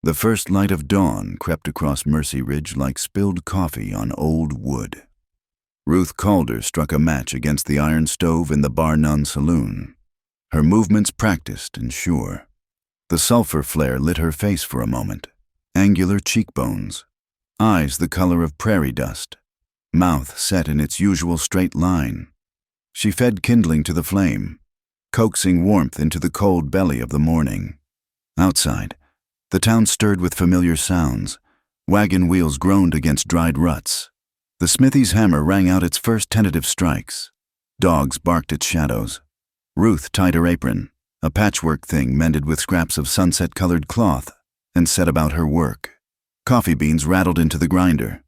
The first light of dawn crept across Mercy Ridge like spilled coffee on old wood. Ruth Calder struck a match against the iron stove in the Bar None saloon, her movements practiced and sure. The sulfur flare lit her face for a moment, angular cheekbones, eyes the color of prairie dust, mouth set in its usual straight line. She fed kindling to the flame, coaxing warmth into the cold belly of the morning. Outside, the town stirred with familiar sounds. Wagon wheels groaned against dried ruts. The smithy's hammer rang out its first tentative strikes. Dogs barked at shadows. Ruth tied her apron, a patchwork thing mended with scraps of sunset-colored cloth, and set about her work. Coffee beans rattled into the grinder.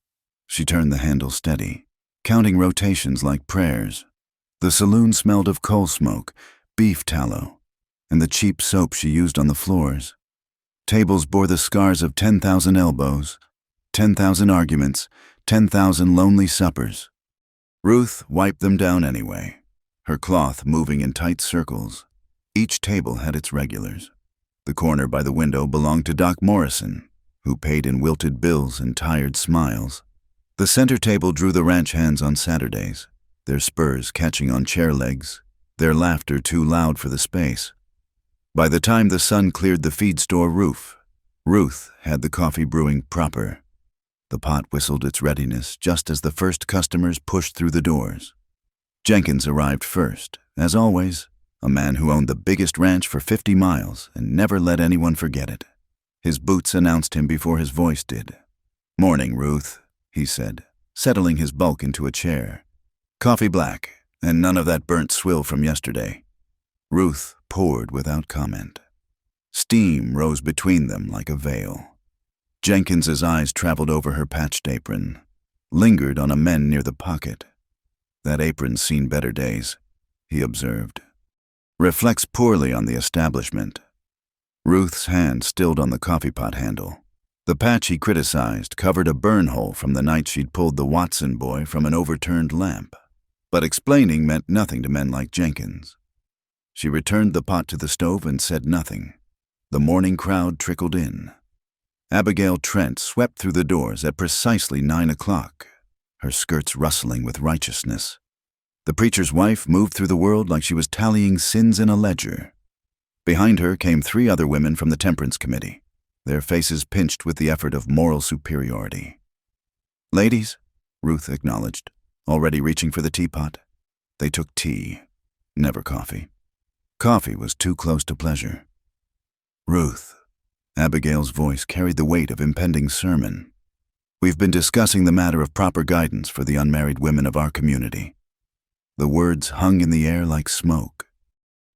She turned the handle steady, counting rotations like prayers. The saloon smelled of coal smoke, beef tallow, and the cheap soap she used on the floors. Tables bore the scars of 10,000 elbows, 10,000 arguments, 10,000 lonely suppers. Ruth wiped them down anyway, her cloth moving in tight circles. Each table had its regulars. The corner by the window belonged to Doc Morrison, who paid in wilted bills and tired smiles. The center table drew the ranch hands on Saturdays, their spurs catching on chair legs, their laughter too loud for the space. By the time the sun cleared the feed store roof, Ruth had the coffee brewing proper. The pot whistled its readiness just as the first customers pushed through the doors. Jenkins arrived first, as always, a man who owned the biggest ranch for 50 miles and never let anyone forget it. His boots announced him before his voice did. "Morning, Ruth," he said, settling his bulk into a chair. "Coffee black, and none of that burnt swill from yesterday." Ruth poured without comment. Steam rose between them like a veil. Jenkins's eyes traveled over her patched apron, lingered on a mend near the pocket. "That apron's seen better days," he observed. "Reflects poorly on the establishment." Ruth's hand stilled on the coffee pot handle. The patch he criticized covered a burn hole from the night she'd pulled the Watson boy from an overturned lamp. But explaining meant nothing to men like Jenkins. She returned the pot to the stove and said nothing. The morning crowd trickled in. Abigail Trent swept through the doors at precisely 9 o'clock, her skirts rustling with righteousness. The preacher's wife moved through the world like she was tallying sins in a ledger. Behind her came 3 other women from the Temperance Committee, their faces pinched with the effort of moral superiority. "Ladies," Ruth acknowledged, already reaching for the teapot. They took tea, never coffee. Coffee was too close to pleasure. "Ruth," Abigail's voice carried the weight of impending sermon. "We've been discussing the matter of proper guidance for the unmarried women of our community." The words hung in the air like smoke.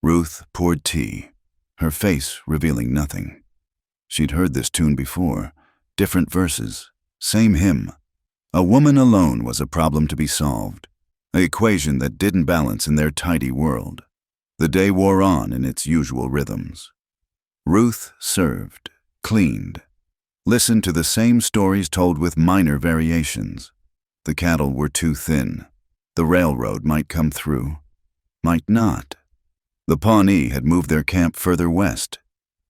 Ruth poured tea, her face revealing nothing. She'd heard this tune before, different verses, same hymn. A woman alone was a problem to be solved, an equation that didn't balance in their tidy world. The day wore on in its usual rhythms. Ruth served, cleaned, listened to the same stories told with minor variations. The cattle were too thin. The railroad might come through, might not. The Pawnee had moved their camp further west.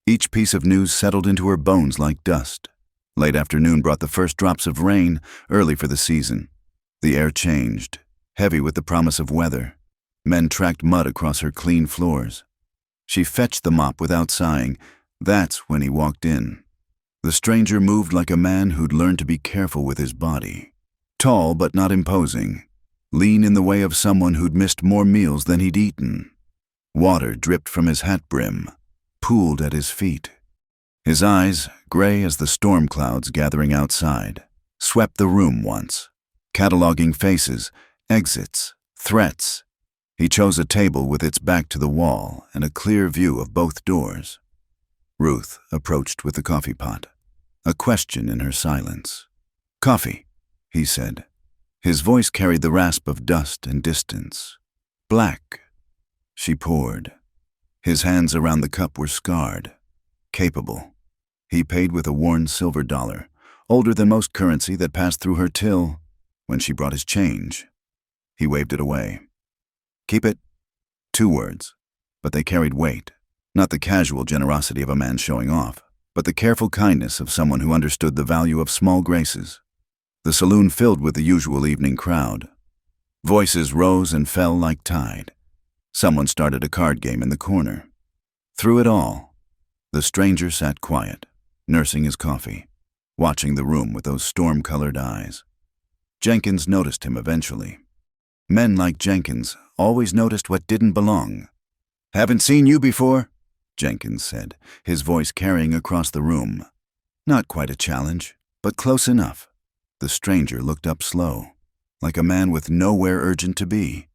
Each piece of news settled into her bones like dust. Late afternoon brought the first drops of rain, early for the season. The air changed, heavy with the promise of weather. Men tracked mud across her clean floors. She fetched the mop without sighing. That's when he walked in. The stranger moved like a man who'd learned to be careful with his body. Tall but not imposing. Lean in the way of someone who'd missed more meals than he'd eaten. Water dripped from his hat brim, pooled at his feet. His eyes, gray as the storm clouds gathering outside, swept the room once, cataloging faces, exits, threats. He chose a table with its back to the wall and a clear view of both doors. Ruth approached with the coffee pot, a question in her silence. "Coffee," he said. His voice carried the rasp of dust and distance. "Black." She poured. His hands around the cup were scarred, capable. He paid with a worn silver dollar, older than most currency that passed through her till when she brought his change. He waved it away. "Keep it." 2 words, but they carried weight, not the casual generosity of a man showing off. but the careful kindness of someone who understood the value of small graces. The saloon filled with the usual evening crowd. Voices rose and fell like tide. Someone started a card game in the corner. Through it all, the stranger sat quiet, nursing his coffee, watching the room with those storm-colored eyes. Jenkins noticed him eventually. Men like Jenkins always noticed what didn't belong. "Haven't seen you before," Jenkins said, his voice carrying across the room. Not quite a challenge, but close enough. The stranger looked up slow, like a man with nowhere urgent to be.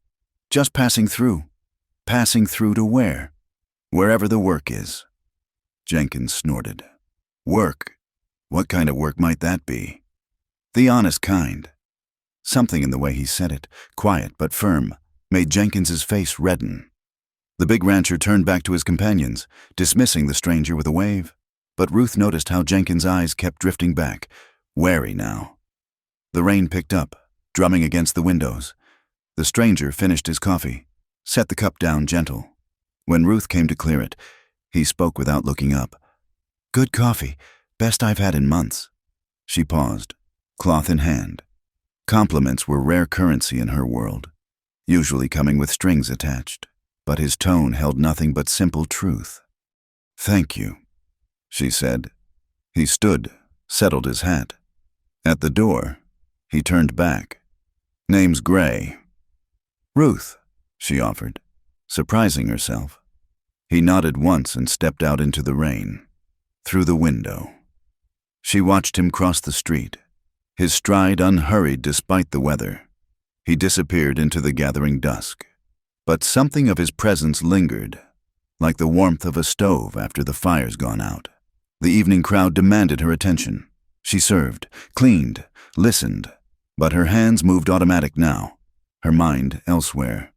Just passing through. Passing through to where? Wherever the work is. Jenkins snorted. Work? What kind of work might that be? The honest kind. Something in the way he said it, quiet but firm, made Jenkins's face redden. The big rancher turned back to his companions, dismissing the stranger with a wave. But Ruth noticed how Jenkins' eyes kept drifting back, wary now. The rain picked up, drumming against the windows. The stranger finished his coffee, set the cup down gentle. When Ruth came to clear it, he spoke without looking up. "Good coffee, best I've had in months." She paused, cloth in hand. Compliments were rare currency in her world, usually coming with strings attached, but his tone held nothing but simple truth. "Thank you," she said. He stood, settled his hat. At the door, he turned back. "Name's Gray." "Ruth," she offered, surprising herself. He nodded once and stepped out into the rain, through the window. She watched him cross the street, his stride unhurried despite the weather. He disappeared into the gathering dusk, but something of his presence lingered, like the warmth of a stove after the fire's gone out. The evening crowd demanded her attention. She served, cleaned, listened, but her hands moved automatic now, her mind elsewhere.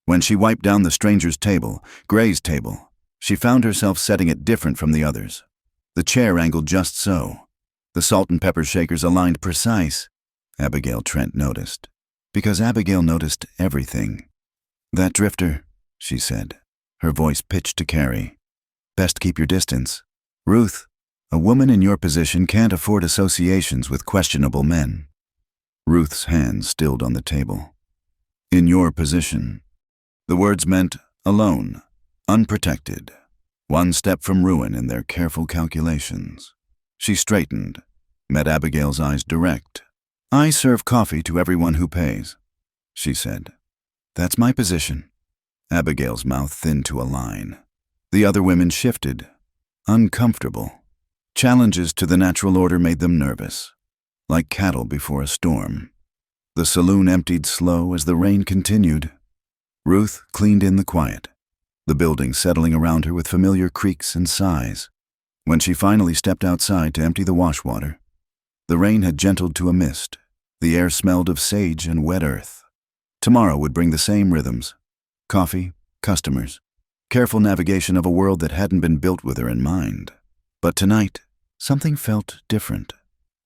When she wiped down the stranger's table, Gray's table, she found herself setting it different from the others. The chair angled just so. The salt and pepper shakers aligned precise. Abigail Trent noticed, because Abigail noticed everything. "That drifter," she said, her voice pitched to Carrie. "Best keep your distance. Ruth, a woman in your position can't afford associations with questionable men." Ruth's hands stilled on the table. "In your position." The words meant alone, unprotected, one step from ruin in their careful calculations. She straightened, met Abigail's eyes direct. "I serve coffee to everyone who pays," she said. "That's my position." Abigail's mouth thinned to a line. The other women shifted, uncomfortable. Challenges to the natural order made them nervous, like cattle before a storm. The saloon emptied slow as the rain continued. Ruth cleaned in the quiet, the building settling around her with familiar creaks and sighs. When she finally stepped outside to empty the wash water, the rain had gentled to a mist. The air smelled of sage and wet earth. Tomorrow would bring the same rhythms: coffee, customers, careful navigation of a world that hadn't been built with her in mind. But tonight, something felt different.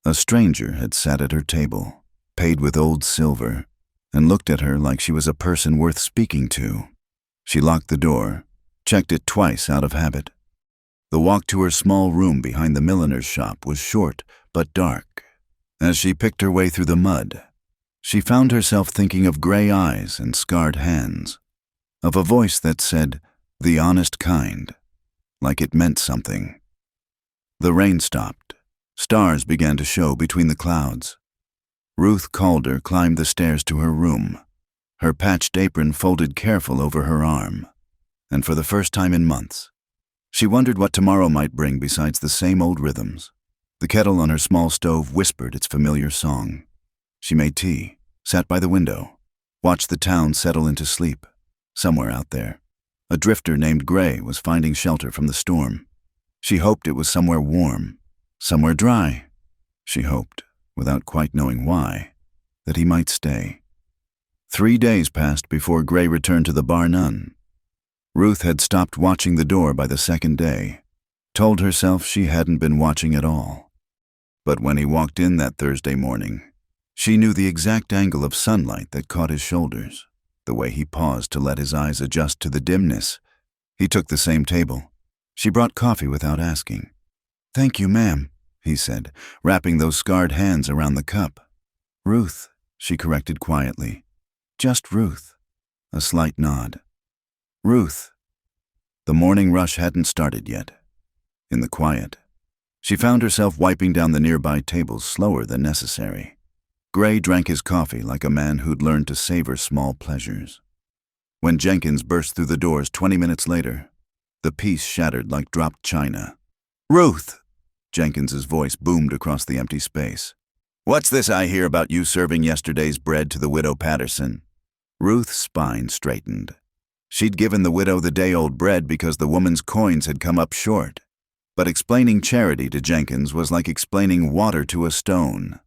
A stranger had sat at her table, paid with old silver, and looked at her like she was a person worth speaking to. She locked the door, checked it twice out of habit. The walk to her small room behind the milliner's shop was short but dark. As she picked her way through the mud, she found herself thinking of gray eyes and scarred hands, of a voice that said, "the honest kind," like it meant something. The rain stopped. Stars began to show between the clouds. Ruth Calder climbed the stairs to her room, her patched apron folded careful over her arm. And for the first time in months, she wondered what tomorrow might bring besides the same old rhythms. The kettle on her small stove whispered its familiar song. She made tea, sat by the window, watched the town settle into sleep. Somewhere out there, a drifter named Gray was finding shelter from the storm. She hoped it was somewhere warm, somewhere dry. She hoped, without quite knowing why, that he might stay. 3 days passed before Gray returned to the bar none. Ruth had stopped watching the door by the second day, told herself she hadn't been watching at all. But when he walked in that Thursday morning, she knew the exact angle of sunlight that caught his shoulders, the way he paused to let his eyes adjust to the dimness. He took the same table. She brought coffee without asking. "Thank you, ma'am," he said, wrapping those scarred hands around the cup. "Ruth," she corrected quietly. "Just Ruth." A slight nod. "Ruth." The morning rush hadn't started yet. In the quiet, she found herself wiping down the nearby tables slower than necessary. Gray drank his coffee like a man who'd learned to savor small pleasures. When Jenkins burst through the doors 20 minutes later, the peace shattered like dropped china. "Ruth!" Jenkins's voice boomed across the empty space. "What's this I hear about you serving yesterday's bread to the widow Patterson?" Ruth's spine straightened. She'd given the widow the day-old bread because the woman's coins had come up short. But explaining charity to Jenkins was like explaining water to a stone.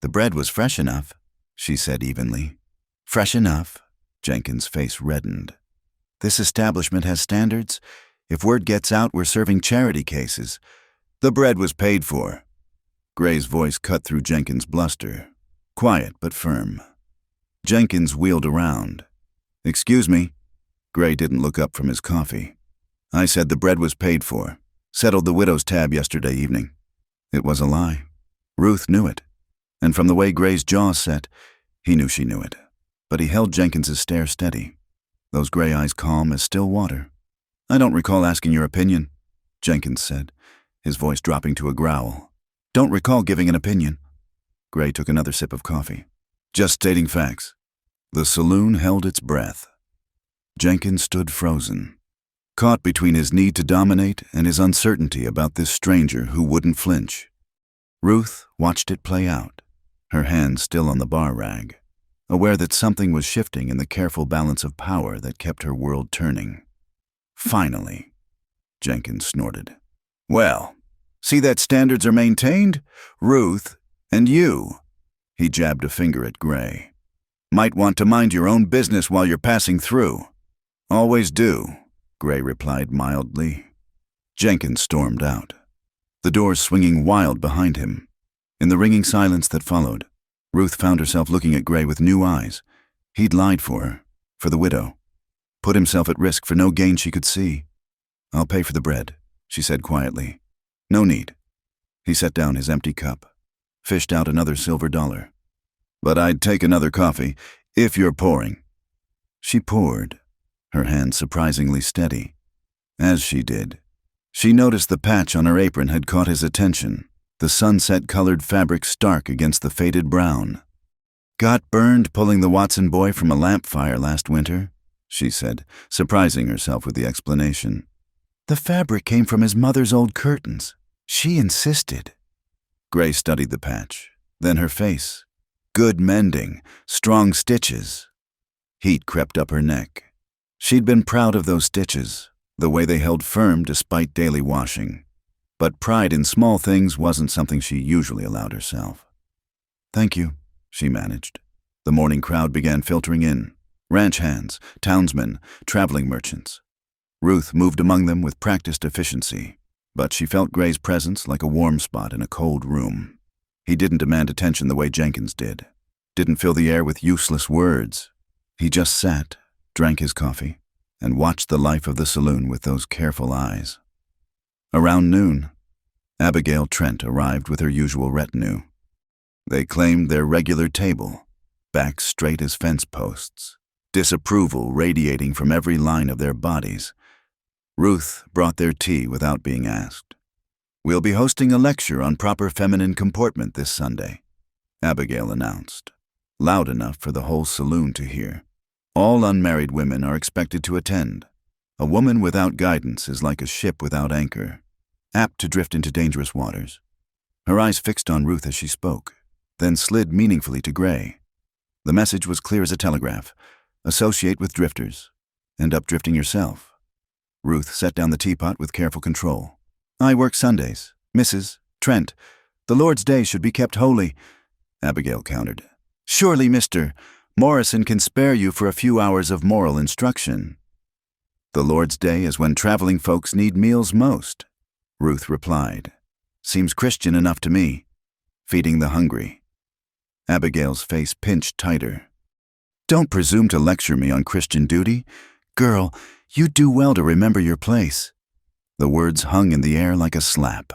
"The bread was fresh enough," she said evenly. "Fresh enough?" Jenkins' face reddened. "This establishment has standards. If word gets out we're serving charity cases." "The bread was paid for." Gray's voice cut through Jenkins' bluster, quiet but firm. Jenkins wheeled around. "Excuse me." Gray didn't look up from his coffee. "I said the bread was paid for. Settled the widow's tab yesterday evening." It was a lie. Ruth knew it. And from the way Gray's jaw set, he knew she knew it. But he held Jenkins's stare steady, those gray eyes calm as still water. "I don't recall asking your opinion," Jenkins said, his voice dropping to a growl. "Don't recall giving an opinion." Gray took another sip of coffee. "Just stating facts." The saloon held its breath. Jenkins stood frozen, caught between his need to dominate and his uncertainty about this stranger who wouldn't flinch. Ruth watched it play out, her hand still on the bar rag, aware that something was shifting in the careful balance of power that kept her world turning. "Finally," Jenkins snorted. "Well, see that standards are maintained? Ruth, and you," he jabbed a finger at Gray, "might want to mind your own business while you're passing through." "Always do," Gray replied mildly. Jenkins stormed out, the doors swinging wild behind him. In the ringing silence that followed, Ruth found herself looking at Gray with new eyes. He'd lied for her, for the widow, put himself at risk for no gain she could see. "I'll pay for the bread," she said quietly. "No need." He set down his empty cup, fished out another silver dollar. "But I'd take another coffee, if you're pouring." She poured, her hand surprisingly steady. As she did, she noticed the patch on her apron had caught his attention, the sunset-colored fabric stark against the faded brown. "Got burned pulling the Watson boy from a lamp fire last winter," she said, surprising herself with the explanation. "The fabric came from his mother's old curtains. She insisted." Gray studied the patch, then her face. Good mending, strong stitches. Heat crept up her neck. She'd been proud of those stitches, the way they held firm despite daily washing. But pride in small things wasn't something she usually allowed herself. "Thank you," she managed. The morning crowd began filtering in. Ranch hands, townsmen, traveling merchants. Ruth moved among them with practiced efficiency, but she felt Gray's presence like a warm spot in a cold room. He didn't demand attention the way Jenkins did. Didn't fill the air with useless words. He just sat, drank his coffee, and watched the life of the saloon with those careful eyes. Around noon, Abigail Trent arrived with her usual retinue. They claimed their regular table, backs straight as fence posts, disapproval radiating from every line of their bodies. Ruth brought their tea without being asked. "We'll be hosting a lecture on proper feminine comportment this Sunday," Abigail announced, loud enough for the whole saloon to hear. "All unmarried women are expected to attend. A woman without guidance is like a ship without anchor, apt to drift into dangerous waters." Her eyes fixed on Ruth as she spoke, then slid meaningfully to Gray. The message was clear as a telegraph. Associate with drifters. End up drifting yourself. Ruth set down the teapot with careful control. "I work Sundays, Mrs. Trent. The Lord's Day should be kept holy," Abigail countered. "Surely, Mr. Morrison can spare you for a few hours of moral instruction." "The Lord's Day is when traveling folks need meals most," Ruth replied. "Seems Christian enough to me. Feeding the hungry." Abigail's face pinched tighter. "Don't presume to lecture me on Christian duty. Girl, you do well to remember your place." The words hung in the air like a slap.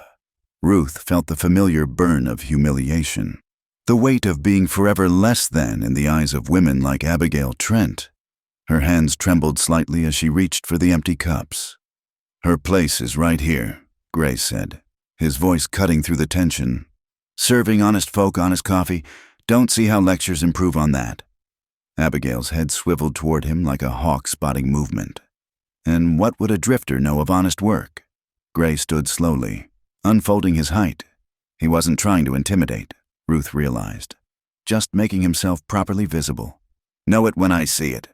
Ruth felt the familiar burn of humiliation, the weight of being forever less than in the eyes of women like Abigail Trent. Her hands trembled slightly as she reached for the empty cups. "Her place is right here," Gray said, his voice cutting through the tension. "Serving honest folk honest coffee, don't see how lectures improve on that." Abigail's head swiveled toward him like a hawk spotting movement. And what would a drifter know of honest work? Gray stood slowly, unfolding his height. He wasn't trying to intimidate, Ruth realized, just making himself properly visible. "Know it when I see it.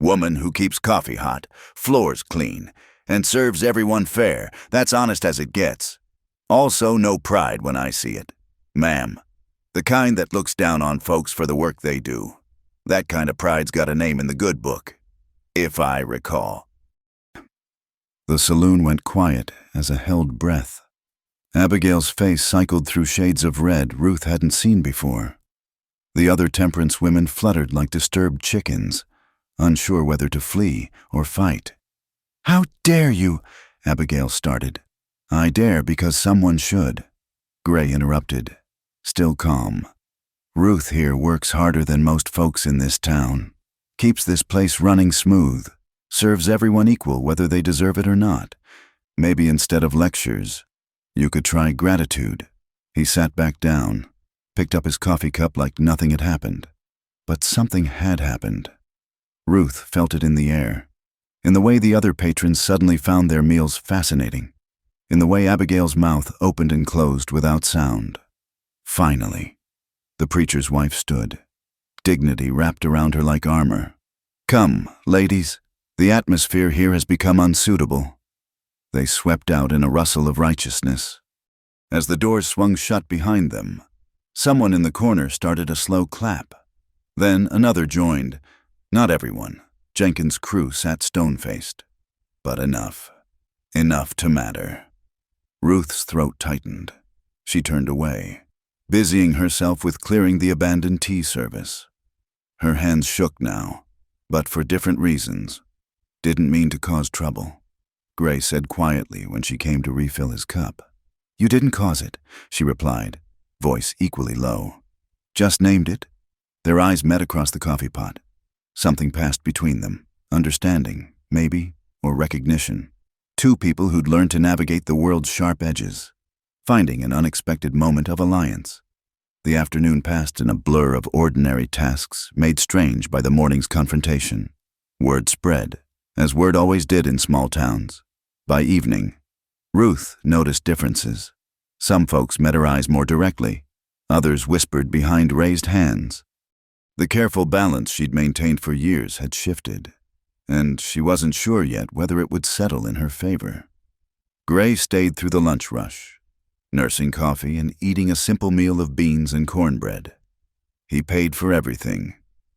Woman who keeps coffee hot, floors clean, and serves everyone fair, that's honest as it gets. Also no pride when I see it. Ma'am, the kind that looks down on folks for the work they do. That kind of pride's got a name in the good book, if I recall." The saloon went quiet as a held breath. Abigail's face cycled through shades of red Ruth hadn't seen before. The other temperance women fluttered like disturbed chickens, unsure whether to flee or fight. "How dare you?" Abigail started. "I dare because someone should," Gray interrupted, still calm. "Ruth here works harder than most folks in this town, keeps this place running smooth, serves everyone equal whether they deserve it or not. Maybe instead of lectures, you could try gratitude." He sat back down, picked up his coffee cup like nothing had happened. But something had happened. Ruth felt it in the air, in the way the other patrons suddenly found their meals fascinating, in the way Abigail's mouth opened and closed without sound. Finally, the preacher's wife stood, dignity wrapped around her like armor. "Come, ladies, the atmosphere here has become unsuitable." They swept out in a rustle of righteousness. As the doors swung shut behind them, someone in the corner started a slow clap. Then another joined. Not everyone. Jenkins' crew sat stone-faced. But enough. Enough to matter. Ruth's throat tightened. She turned away, busying herself with clearing the abandoned tea service. Her hands shook now, but for different reasons. "Didn't mean to cause trouble," Gray said quietly when she came to refill his cup. "You didn't cause it," she replied, voice equally low. "Just named it." Their eyes met across the coffee pot. Something passed between them, understanding, maybe, or recognition. Two people who'd learned to navigate the world's sharp edges, finding an unexpected moment of alliance. The afternoon passed in a blur of ordinary tasks made strange by the morning's confrontation. Word spread, as word always did in small towns. By evening, Ruth noticed differences. Some folks met her eyes more directly. Others whispered behind raised hands. The careful balance she'd maintained for years had shifted, and she wasn't sure yet whether it would settle in her favor. Gray stayed through the lunch rush, nursing coffee and eating a simple meal of beans and cornbread. He paid for everything,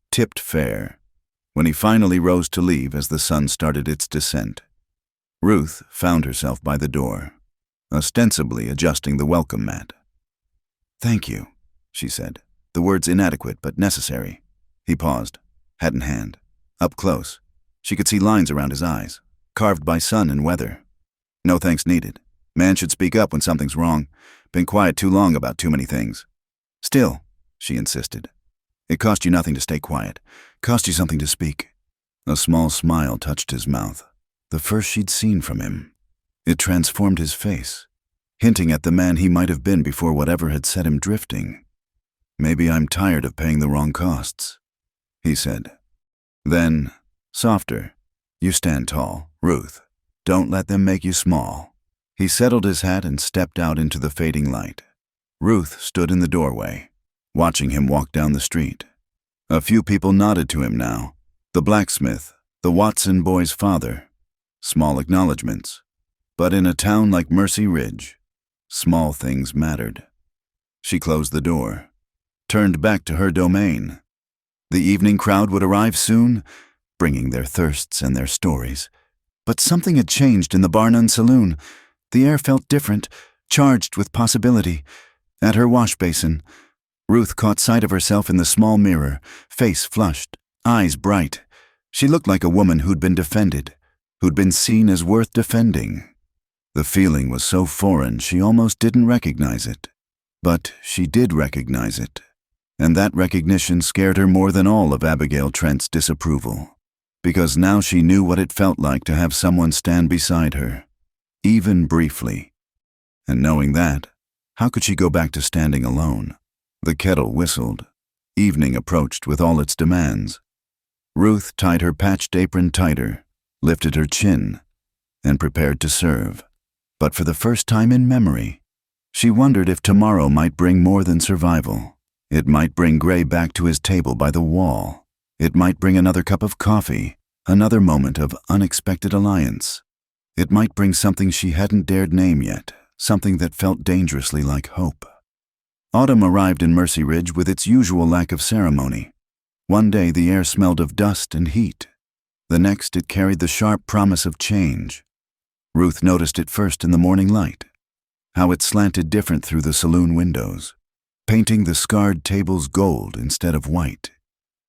tipped fair, when he finally rose to leave as the sun started its descent. Ruth found herself by the door, ostensibly adjusting the welcome mat. "Thank you," she said, the words inadequate but necessary. He paused, hat in hand, up close. She could see lines around his eyes, carved by sun and weather. "No thanks needed. Man should speak up when something's wrong. Been quiet too long about too many things." "Still," she insisted, "it cost you nothing to stay quiet. Cost you something to speak." A small smile touched his mouth, the first she'd seen from him. It transformed his face, hinting at the man he might have been before whatever had set him drifting. "Maybe I'm tired of paying the wrong costs," he said. Then, softer, "You stand tall, Ruth. Don't let them make you small." He settled his hat and stepped out into the fading light. Ruth stood in the doorway, watching him walk down the street. A few people nodded to him now. The blacksmith, the Watson boy's father. Small acknowledgments. But in a town like Mercy Ridge, small things mattered. She closed the door, turned back to her domain. The evening crowd would arrive soon, bringing their thirsts and their stories. But something had changed in the Bar None saloon. The air felt different, charged with possibility. At her wash basin, Ruth caught sight of herself in the small mirror, face flushed, eyes bright. She looked like a woman who'd been defended, who'd been seen as worth defending. The feeling was so foreign she almost didn't recognize it. But she did recognize it, and that recognition scared her more than all of Abigail Trent's disapproval, because now she knew what it felt like to have someone stand beside her, even briefly. And knowing that, how could she go back to standing alone? The kettle whistled. Evening approached with all its demands. Ruth tied her patched apron tighter, lifted her chin, and prepared to serve. But for the first time in memory, she wondered if tomorrow might bring more than survival. It might bring Gray back to his table by the wall. It might bring another cup of coffee, another moment of unexpected alliance. It might bring something she hadn't dared name yet, something that felt dangerously like hope. Autumn arrived in Mercy Ridge with its usual lack of ceremony. One day the air smelled of dust and heat. The next it carried the sharp promise of change. Ruth noticed it first in the morning light, how it slanted different through the saloon windows, painting the scarred tables gold instead of white.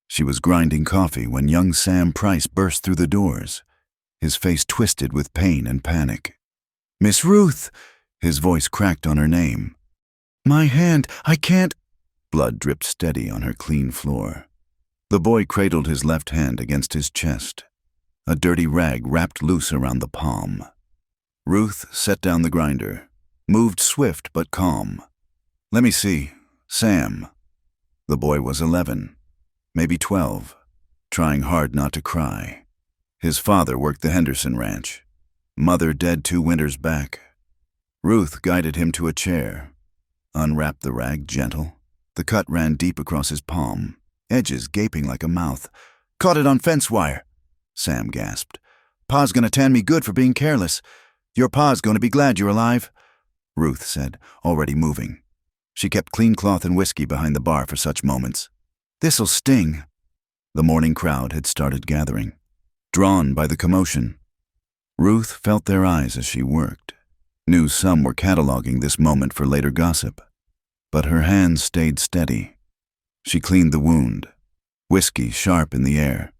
She was grinding coffee when young Sam Price burst through the doors, his face twisted with pain and panic. "Miss Ruth!" His voice cracked on her name. "My hand, I can't—" Blood dripped steady on her clean floor. The boy cradled his left hand against his chest, a dirty rag wrapped loose around the palm. Ruth set down the grinder, moved swift but calm. "Let me see. Sam." The boy was 11, maybe 12, trying hard not to cry. His father worked the Henderson ranch, mother dead 2 winters back. Ruth guided him to a chair, unwrapped the rag gentle. The cut ran deep across his palm, edges gaping like a mouth. "Caught it on fence wire," Sam gasped. "Pa's gonna tan me good for being careless. Your pa's gonna be glad you're alive," Ruth said, already moving. She kept clean cloth and whiskey behind the bar for such moments. "This'll sting." The morning crowd had started gathering, drawn by the commotion. Ruth felt their eyes as she worked, knew some were cataloging this moment for later gossip. But her hands stayed steady. She cleaned the wound, whiskey sharp in the air,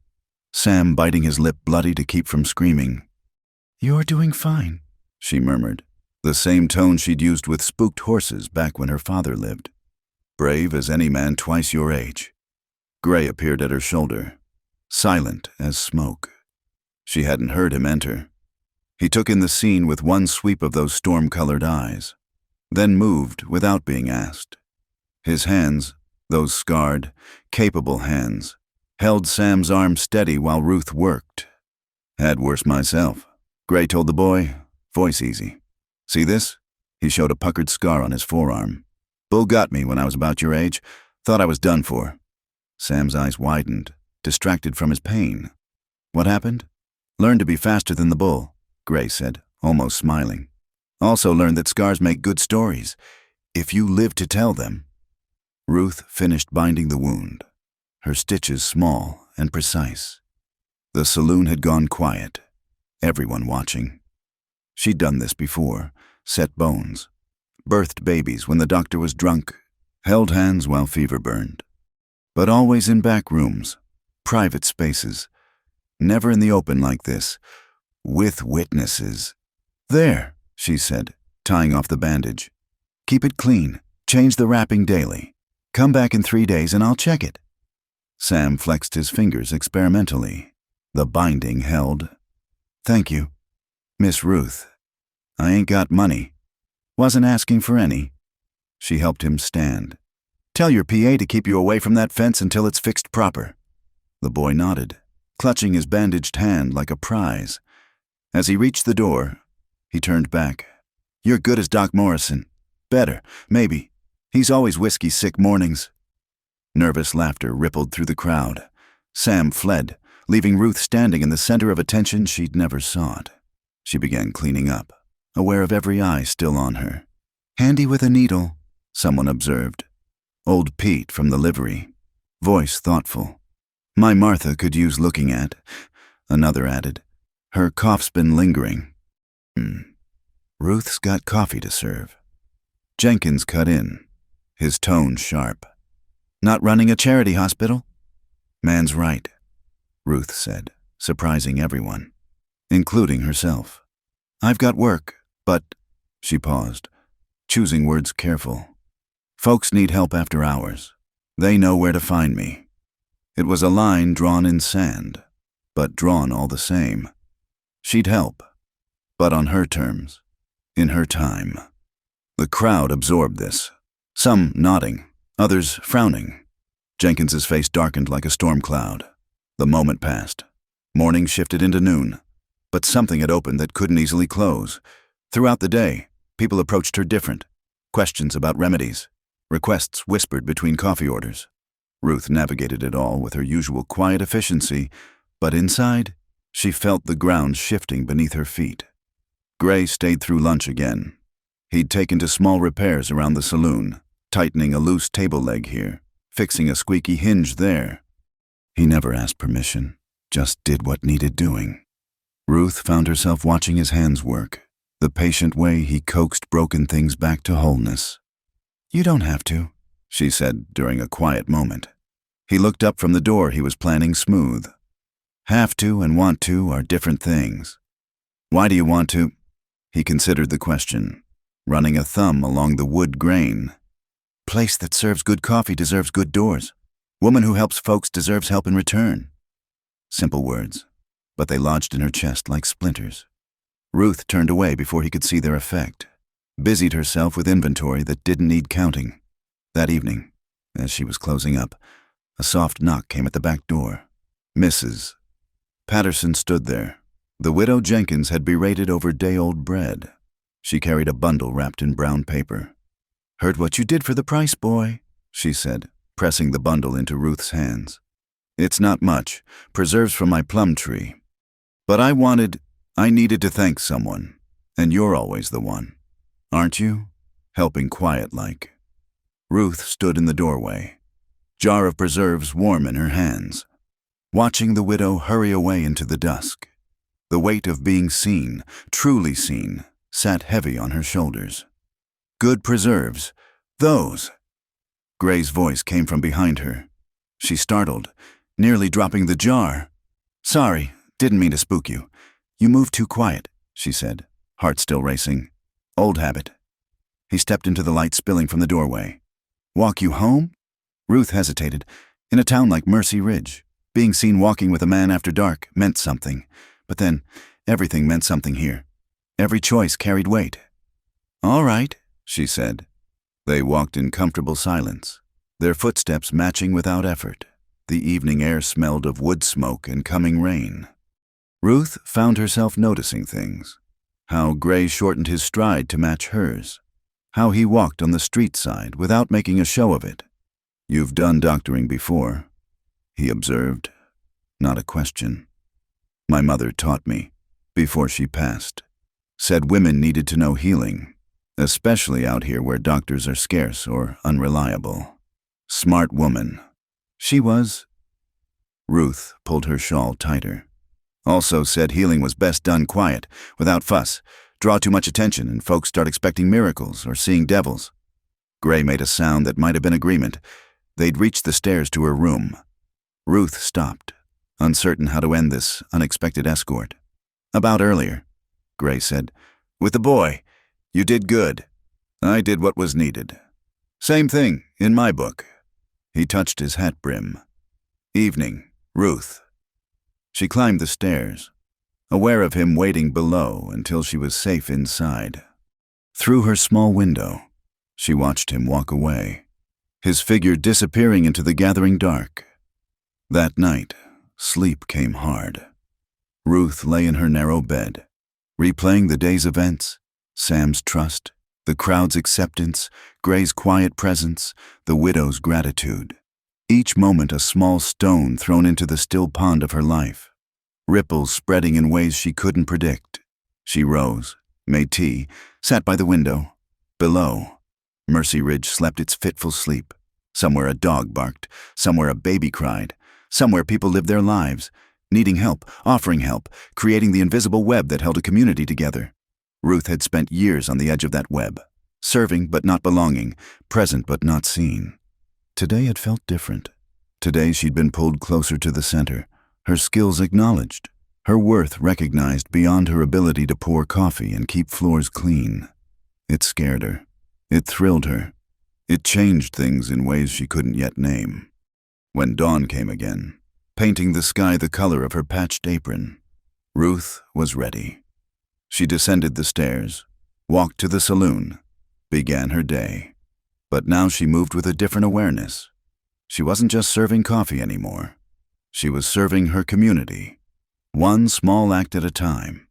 Sam biting his lip bloody to keep from screaming. "You're doing fine," she murmured, the same tone she'd used with spooked horses back when her father lived. "Brave as any man twice your age." Gray appeared at her shoulder, silent as smoke. She hadn't heard him enter. He took in the scene with one sweep of those storm-colored eyes, then moved without being asked. His hands, those scarred, capable hands, held Sam's arm steady while Ruth worked. "Had worse myself," Gray told the boy, voice easy. "See this?" He showed a puckered scar on his forearm. "Bull got me when I was about your age. Thought I was done for." Sam's eyes widened, distracted from his pain. "What happened?" "Learned to be faster than the bull," Gray said, almost smiling. "Also learned that scars make good stories, if you live to tell them." Ruth finished binding the wound, her stitches small and precise. The saloon had gone quiet, everyone watching. She'd done this before, set bones, birthed babies when the doctor was drunk, held hands while fever burned. But always in back rooms, private spaces, never in the open like this, with witnesses. "There," she said, tying off the bandage. "Keep it clean, change the wrapping daily. Come back in 3 days and I'll check it." Sam flexed his fingers experimentally. The binding held. "Thank you, Miss Ruth. I ain't got money. Wasn't asking for any." She helped him stand. "Tell your PA to keep you away from that fence until it's fixed proper." The boy nodded, clutching his bandaged hand like a prize. As he reached the door, he turned back. "You're good as Doc Morrison. Better, maybe. He's always whiskey-sick mornings." Nervous laughter rippled through the crowd. Sam fled, leaving Ruth standing in the center of attention she'd never sought. She began cleaning up, aware of every eye still on her. "Handy with a needle," someone observed. Old Pete from the livery, voice thoughtful. "My Martha could use looking at," another added. "Her cough's been lingering." Ruth's got coffee to serve. Jenkins cut in, his tone sharp. "Not running a charity hospital?" "Man's right," Ruth said, surprising everyone, including herself. "I've got work," But, she paused, choosing words careful. Folks need help after hours. They know where to find me. It was a line drawn in sand, but drawn all the same. She'd help, but on her terms, in her time. The crowd absorbed this, some nodding, others frowning. Jenkins's face darkened like a storm cloud. The moment passed. Morning shifted into noon, but something had opened that couldn't easily close. Throughout the day, people approached her different. Questions about remedies, requests whispered between coffee orders. Ruth navigated it all with her usual quiet efficiency, but inside, she felt the ground shifting beneath her feet. Gray stayed through lunch again. He'd taken to small repairs around the saloon, tightening a loose table leg here, fixing a squeaky hinge there. He never asked permission, just did what needed doing. Ruth found herself watching his hands work, the patient way he coaxed broken things back to wholeness. "You don't have to," she said during a quiet moment. He looked up from the door he was planning smooth. Have to and want to are different things. Why do you want to? He considered the question, running a thumb along the wood grain. Place that serves good coffee deserves good doors. Woman who helps folks deserves help in return. Simple words, but they lodged in her chest like splinters. Ruth turned away before he could see their effect, busied herself with inventory that didn't need counting. That evening, as she was closing up, a soft knock came at the back door. Mrs. Patterson stood there. The widow Jenkins had berated over day-old bread. She carried a bundle wrapped in brown paper. "Heard what you did for the price, boy," she said, pressing the bundle into Ruth's hands. "It's not much, preserves from my plum tree. But I needed to thank someone, and you're always the one. Aren't you? Helping quiet-like." Ruth stood in the doorway, jar of preserves warm in her hands, watching the widow hurry away into the dusk. The weight of being seen, truly seen, sat heavy on her shoulders. "Good preserves, those." Gray's voice came from behind her. She startled, nearly dropping the jar. "Sorry, didn't mean to spook you. You moved too quiet," she said, heart still racing. "Old habit." He stepped into the light spilling from the doorway. "Walk you home?" Ruth hesitated. In a town like Mercy Ridge, being seen walking with a man after dark meant something. But then, everything meant something here. Every choice carried weight. "All right," she said. They walked in comfortable silence, their footsteps matching without effort. The evening air smelled of wood smoke and coming rain. Ruth found herself noticing things. How Gray shortened his stride to match hers. How he walked on the street side without making a show of it. "You've done doctoring before," he observed. Not a question. "My mother taught me, before she passed. Said women needed to know healing, especially out here where doctors are scarce or unreliable. Smart woman. She was." Ruth pulled her shawl tighter. "Also said healing was best done quiet, without fuss. Draw too much attention and folks start expecting miracles or seeing devils." Gray made a sound that might have been agreement. They'd reached the stairs to her room. Ruth stopped, uncertain how to end this unexpected escort. "About earlier," Gray said. "With the boy. You did good. I did what was needed. Same thing, in my book." He touched his hat brim. "Evening, Ruth." She climbed the stairs, aware of him waiting below until she was safe inside. Through her small window, she watched him walk away, his figure disappearing into the gathering dark. That night, sleep came hard. Ruth lay in her narrow bed, replaying the day's events, Sam's trust, the crowd's acceptance, Gray's quiet presence, the widow's gratitude. Each moment a small stone thrown into the still pond of her life, ripples spreading in ways she couldn't predict. She rose, made tea, sat by the window. Below, Mercy Ridge slept its fitful sleep. Somewhere a dog barked, somewhere a baby cried, somewhere people lived their lives, needing help, offering help, creating the invisible web that held a community together. Ruth had spent years on the edge of that web, serving but not belonging, present but not seen. Today it felt different. Today she'd been pulled closer to the center, her skills acknowledged, her worth recognized beyond her ability to pour coffee and keep floors clean. It scared her. It thrilled her. It changed things in ways she couldn't yet name. When dawn came again, painting the sky the color of her patched apron, Ruth was ready. She descended the stairs, walked to the saloon, began her day. But now she moved with a different awareness. She wasn't just serving coffee anymore. She was serving her community, one small act at a time.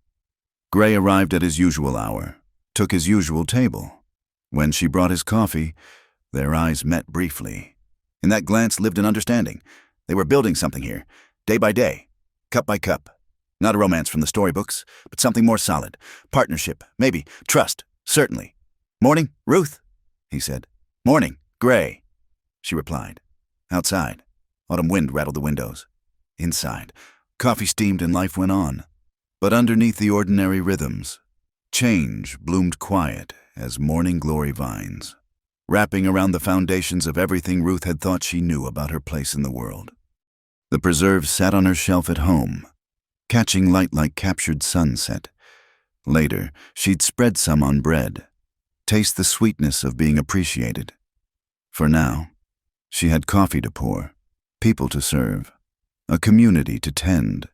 Gray arrived at his usual hour, took his usual table. When she brought his coffee, their eyes met briefly. In that glance lived an understanding. They were building something here, day by day, cup by cup. Not a romance from the storybooks, but something more solid. Partnership, maybe. Trust, certainly. "Morning, Ruth," he said. "Morning, Gray," she replied. Outside, autumn wind rattled the windows. Inside, coffee steamed and life went on. But underneath the ordinary rhythms, change bloomed quiet as morning glory vines, wrapping around the foundations of everything Ruth had thought she knew about her place in the world. The preserves sat on her shelf at home, catching light like captured sunset. Later, she'd spread some on bread, taste the sweetness of being appreciated. For now, she had coffee to pour, people to serve, a community to tend,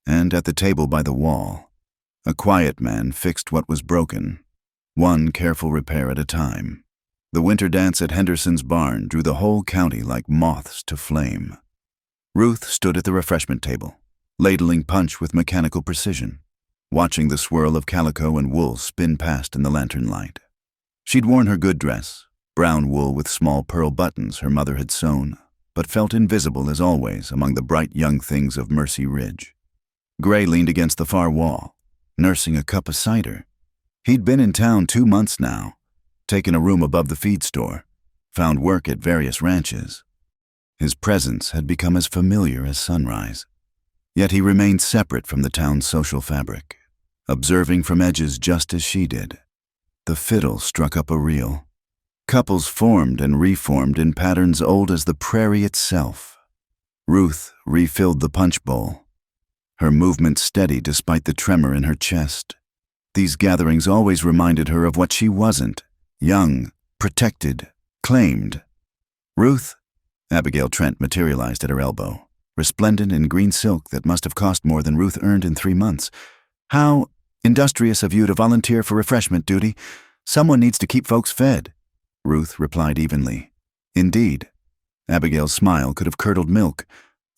and at the table by the wall, a quiet man fixed what was broken, one careful repair at a time. The winter dance at Henderson's barn drew the whole county like moths to flame. Ruth stood at the refreshment table, ladling punch with mechanical precision, watching the swirl of calico and wool spin past in the lantern light. She'd worn her good dress, brown wool with small pearl buttons her mother had sewn, but felt invisible as always among the bright young things of Mercy Ridge. Gray leaned against the far wall, nursing a cup of cider. He'd been in town 2 months now, taken a room above the feed store, found work at various ranches. His presence had become as familiar as sunrise. Yet he remained separate from the town's social fabric, observing from edges just as she did. The fiddle struck up a reel. Couples formed and reformed in patterns old as the prairie itself. Ruth refilled the punch bowl, her movement steady despite the tremor in her chest. These gatherings always reminded her of what she wasn't: young, protected, claimed. "Ruth," Abigail Trent materialized at her elbow, resplendent in green silk that must have cost more than Ruth earned in 3 months. "How industrious of you to volunteer for refreshment duty. Someone needs to keep folks fed." Ruth replied evenly. "Indeed." Abigail's smile could have curdled milk.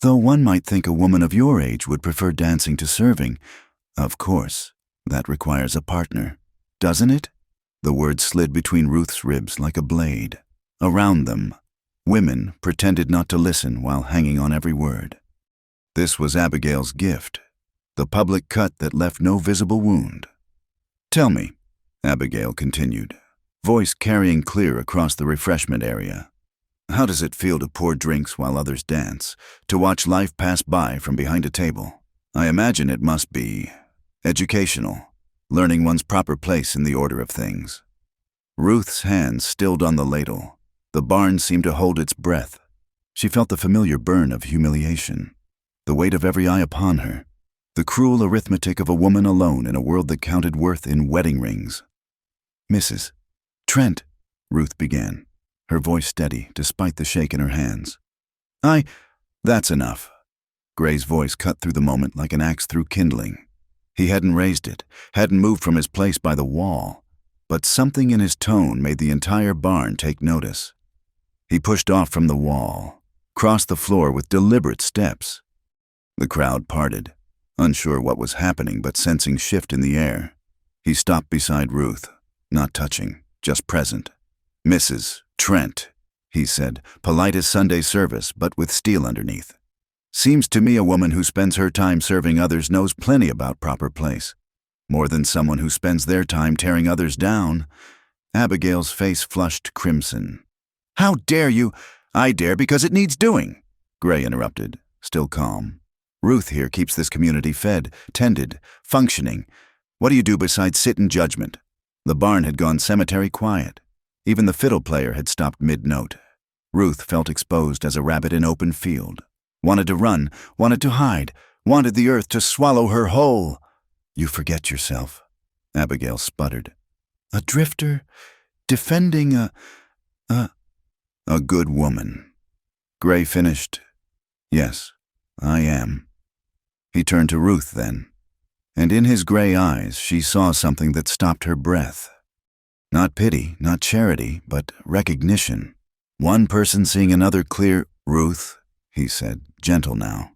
"Though one might think a woman of your age would prefer dancing to serving. Of course, that requires a partner, doesn't it?" The word slid between Ruth's ribs like a blade. Around them, women pretended not to listen while hanging on every word. This was Abigail's gift, the public cut that left no visible wound. "Tell me," Abigail continued, voice carrying clear across the refreshment area, "how does it feel to pour drinks while others dance, to watch life pass by from behind a table? I imagine it must be educational, learning one's proper place in the order of things." Ruth's hands stilled on the ladle. The barn seemed to hold its breath. She felt the familiar burn of humiliation, the weight of every eye upon her, the cruel arithmetic of a woman alone in a world that counted worth in wedding rings. "Mrs. Trent," Ruth began, her voice steady despite the shake in her hands. That's enough." Gray's voice cut through the moment like an axe through kindling. He hadn't raised it, hadn't moved from his place by the wall, but something in his tone made the entire barn take notice. He pushed off from the wall, crossed the floor with deliberate steps. The crowd parted, unsure what was happening but sensing shift in the air. He stopped beside Ruth, not touching, just present. "Mrs. Trent," he said, polite as Sunday service but with steel underneath. "Seems to me a woman who spends her time serving others knows plenty about proper place. More than someone who spends their time tearing others down." Abigail's face flushed crimson. "How dare you?" "I dare because it needs doing," Gray interrupted, still calm. "Ruth here keeps this community fed, tended, functioning. What do you do besides sit in judgment?" The barn had gone cemetery quiet. Even the fiddle player had stopped mid-note. Ruth felt exposed as a rabbit in open field. Wanted to run, wanted to hide, wanted the earth to swallow her whole. You forget yourself, Abigail sputtered. A drifter defending a good woman. Gray finished. Yes, I am. He turned to Ruth then, and in his gray eyes she saw something that stopped her breath. Not pity, not charity, but recognition. One person seeing another clear. Ruth, he said, gentle now,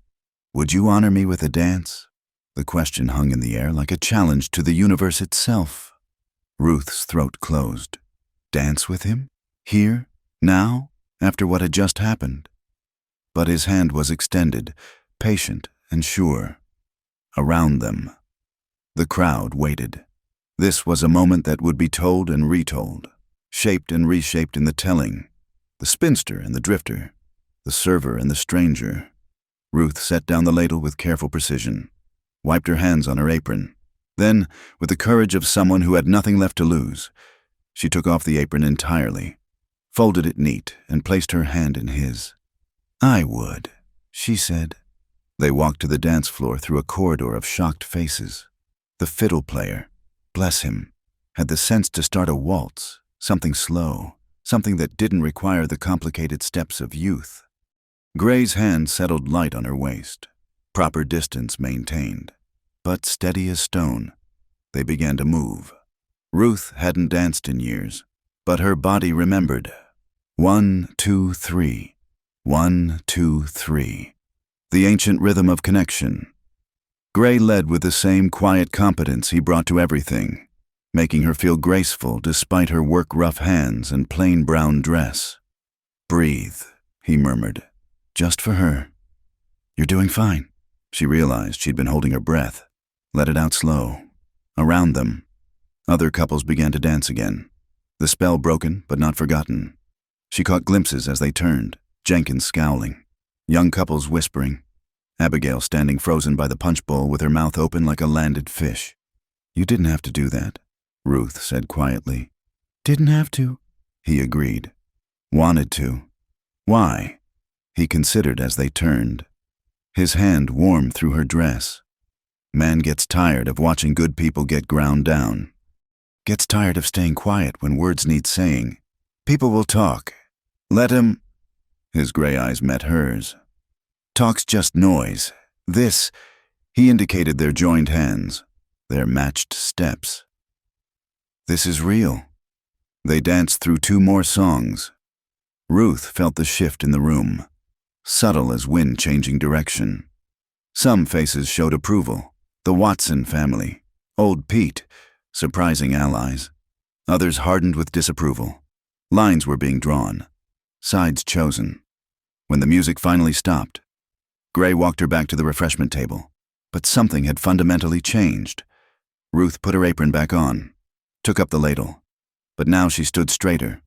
would you honor me with a dance? The question hung in the air like a challenge to the universe itself. Ruth's throat closed. Dance with him? Here? Now? After what had just happened? But his hand was extended, patient and sure. Around them, the crowd waited. This was a moment that would be told and retold, shaped and reshaped in the telling. The spinster and the drifter, the server and the stranger. Ruth set down the ladle with careful precision, wiped her hands on her apron. Then, with the courage of someone who had nothing left to lose, she took off the apron entirely, folded it neat, and placed her hand in his. I would, she said. They walked to the dance floor through a corridor of shocked faces. The fiddle player, bless him, had the sense to start a waltz, something slow, something that didn't require the complicated steps of youth. Gray's hand settled light on her waist, proper distance maintained, but steady as stone. They began to move. Ruth hadn't danced in years, but her body remembered. 1, 2, 3. 1, 2, 3. The ancient rhythm of connection. Gray led with the same quiet competence he brought to everything, making her feel graceful despite her work-rough hands and plain brown dress. Breathe, he murmured, just for her. You're doing fine. She realized she'd been holding her breath. Let it out slow. Around them, other couples began to dance again. The spell broken, but not forgotten. She caught glimpses as they turned, Jenkins scowling, young couples whispering, Abigail standing frozen by the punch bowl with her mouth open like a landed fish. You didn't have to do that, Ruth said quietly. Didn't have to, he agreed. Wanted to. Why? He considered as they turned. His hand warmed through her dress. Man gets tired of watching good people get ground down. Gets tired of staying quiet when words need saying. People will talk. Let him. His gray eyes met hers. Talk's just noise. This, he indicated their joined hands, their matched steps. This is real. They danced through 2 more songs. Ruth felt the shift in the room, subtle as wind changing direction. Some faces showed approval. The Watson family, old Pete, surprising allies. Others hardened with disapproval. Lines were being drawn, sides chosen. When the music finally stopped, Gray walked her back to the refreshment table, but something had fundamentally changed. Ruth put her apron back on, took up the ladle, but now she stood straighter.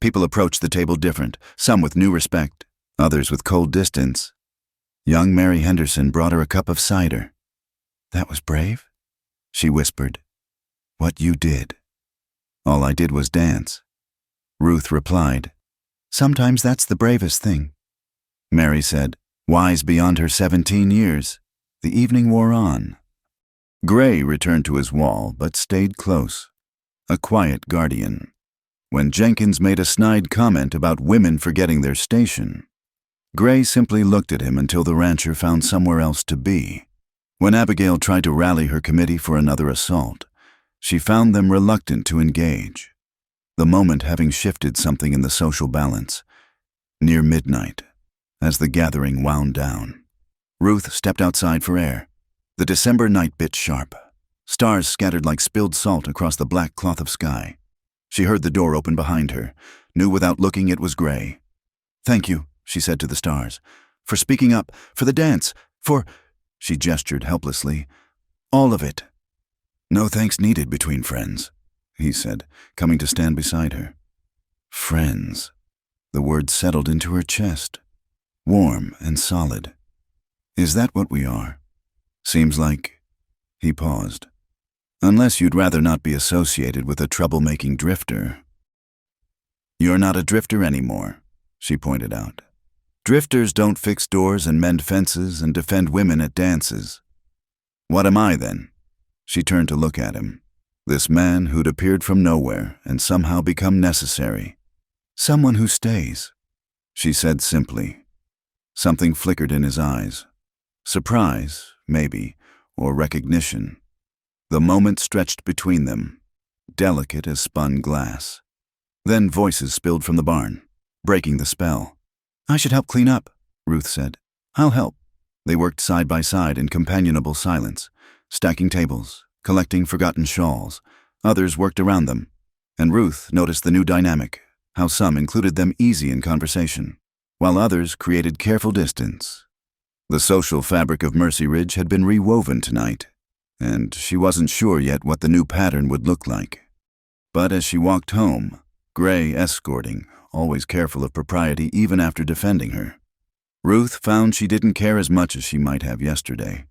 People approached the table different, some with new respect, others with cold distance. Young Mary Henderson brought her a cup of cider. That was brave, she whispered. What you did. All I did was dance. Ruth replied, Sometimes that's the bravest thing. Mary said, wise beyond her 17 years. The evening wore on. Gray returned to his wall, but stayed close, a quiet guardian. When Jenkins made a snide comment about women forgetting their station, Gray simply looked at him until the rancher found somewhere else to be. When Abigail tried to rally her committee for another assault, she found them reluctant to engage, the moment having shifted something in the social balance. Near midnight, as the gathering wound down, Ruth stepped outside for air. The December night bit sharp. Stars scattered like spilled salt across the black cloth of sky. She heard the door open behind her, knew without looking it was Gray. Thank you, she said to the stars, for speaking up, for the dance, for... She gestured helplessly. All of it. No thanks needed between friends, he said, coming to stand beside her. Friends. The word settled into her chest, warm and solid. Is that what we are? Seems like... He paused. Unless you'd rather not be associated with a troublemaking drifter. You're not a drifter anymore, she pointed out. Drifters don't fix doors and mend fences and defend women at dances. What am I, then? She turned to look at him. This man who'd appeared from nowhere and somehow become necessary. Someone who stays, she said simply. Something flickered in his eyes. Surprise, maybe, or recognition. The moment stretched between them, delicate as spun glass. Then voices spilled from the barn, breaking the spell. I should help clean up, Ruth said. I'll help. They worked side by side in companionable silence, stacking tables, collecting forgotten shawls. Others worked around them, and Ruth noticed the new dynamic, how some included them easy in conversation, while others created careful distance. The social fabric of Mercy Ridge had been rewoven tonight, and she wasn't sure yet what the new pattern would look like. But as she walked home, Gray escorting, always careful of propriety even after defending her, Ruth found she didn't care as much as she might have yesterday.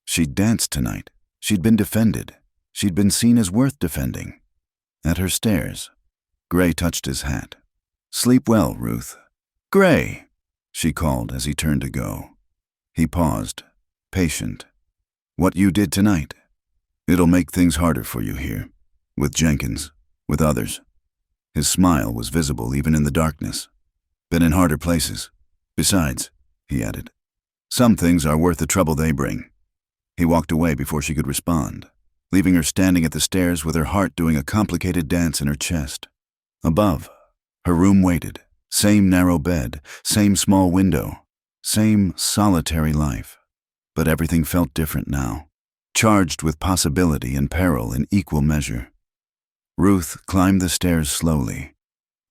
She'd danced tonight. She'd been defended. She'd been seen as worth defending. At her stairs, Gray touched his hat. Sleep well, Ruth. Gray, she called as he turned to go. He paused, patient. What you did tonight, it'll make things harder for you here, with Jenkins, with others. His smile was visible even in the darkness. Been in harder places. Besides, he added, some things are worth the trouble they bring. He walked away before she could respond, leaving her standing at the stairs with her heart doing a complicated dance in her chest. Above, her room waited. Same narrow bed, same small window, same solitary life. But everything felt different now, charged with possibility and peril in equal measure. Ruth climbed the stairs slowly,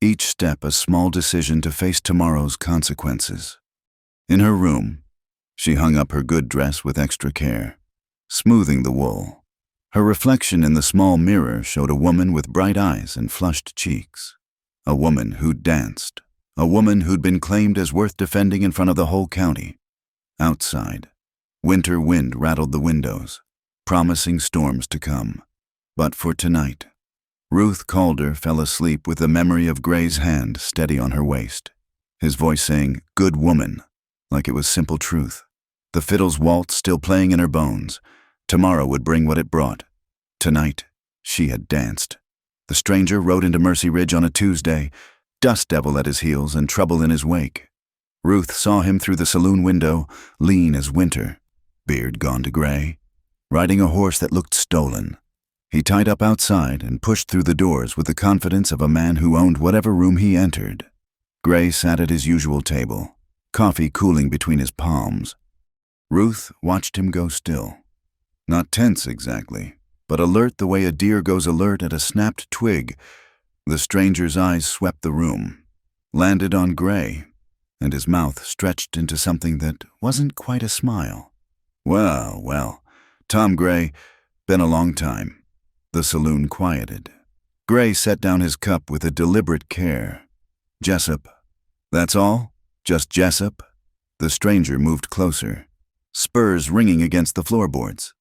each step a small decision to face tomorrow's consequences. In her room, she hung up her good dress with extra care, smoothing the wool. Her reflection in the small mirror showed a woman with bright eyes and flushed cheeks. A woman who'd danced. A woman who'd been claimed as worth defending in front of the whole county. Outside, winter wind rattled the windows, promising storms to come. But for tonight, Ruth Calder fell asleep with the memory of Gray's hand steady on her waist, his voice saying, "Good woman," like it was simple truth. The fiddle's waltz still playing in her bones. Tomorrow would bring what it brought. Tonight, she had danced. The stranger rode into Mercy Ridge on a Tuesday, dust devil at his heels and trouble in his wake. Ruth saw him through the saloon window, lean as winter, beard gone to gray, riding a horse that looked stolen. He tied up outside and pushed through the doors with the confidence of a man who owned whatever room he entered. Gray sat at his usual table, coffee cooling between his palms. Ruth watched him go still. Not tense exactly, but alert the way a deer goes alert at a snapped twig. The stranger's eyes swept the room, landed on Gray, and his mouth stretched into something that wasn't quite a smile. Well, Tom Gray, been a long time. The saloon quieted. Gray set down his cup with a deliberate care. Jessup. That's all? Just Jessup? The stranger moved closer, spurs ringing against the floorboards.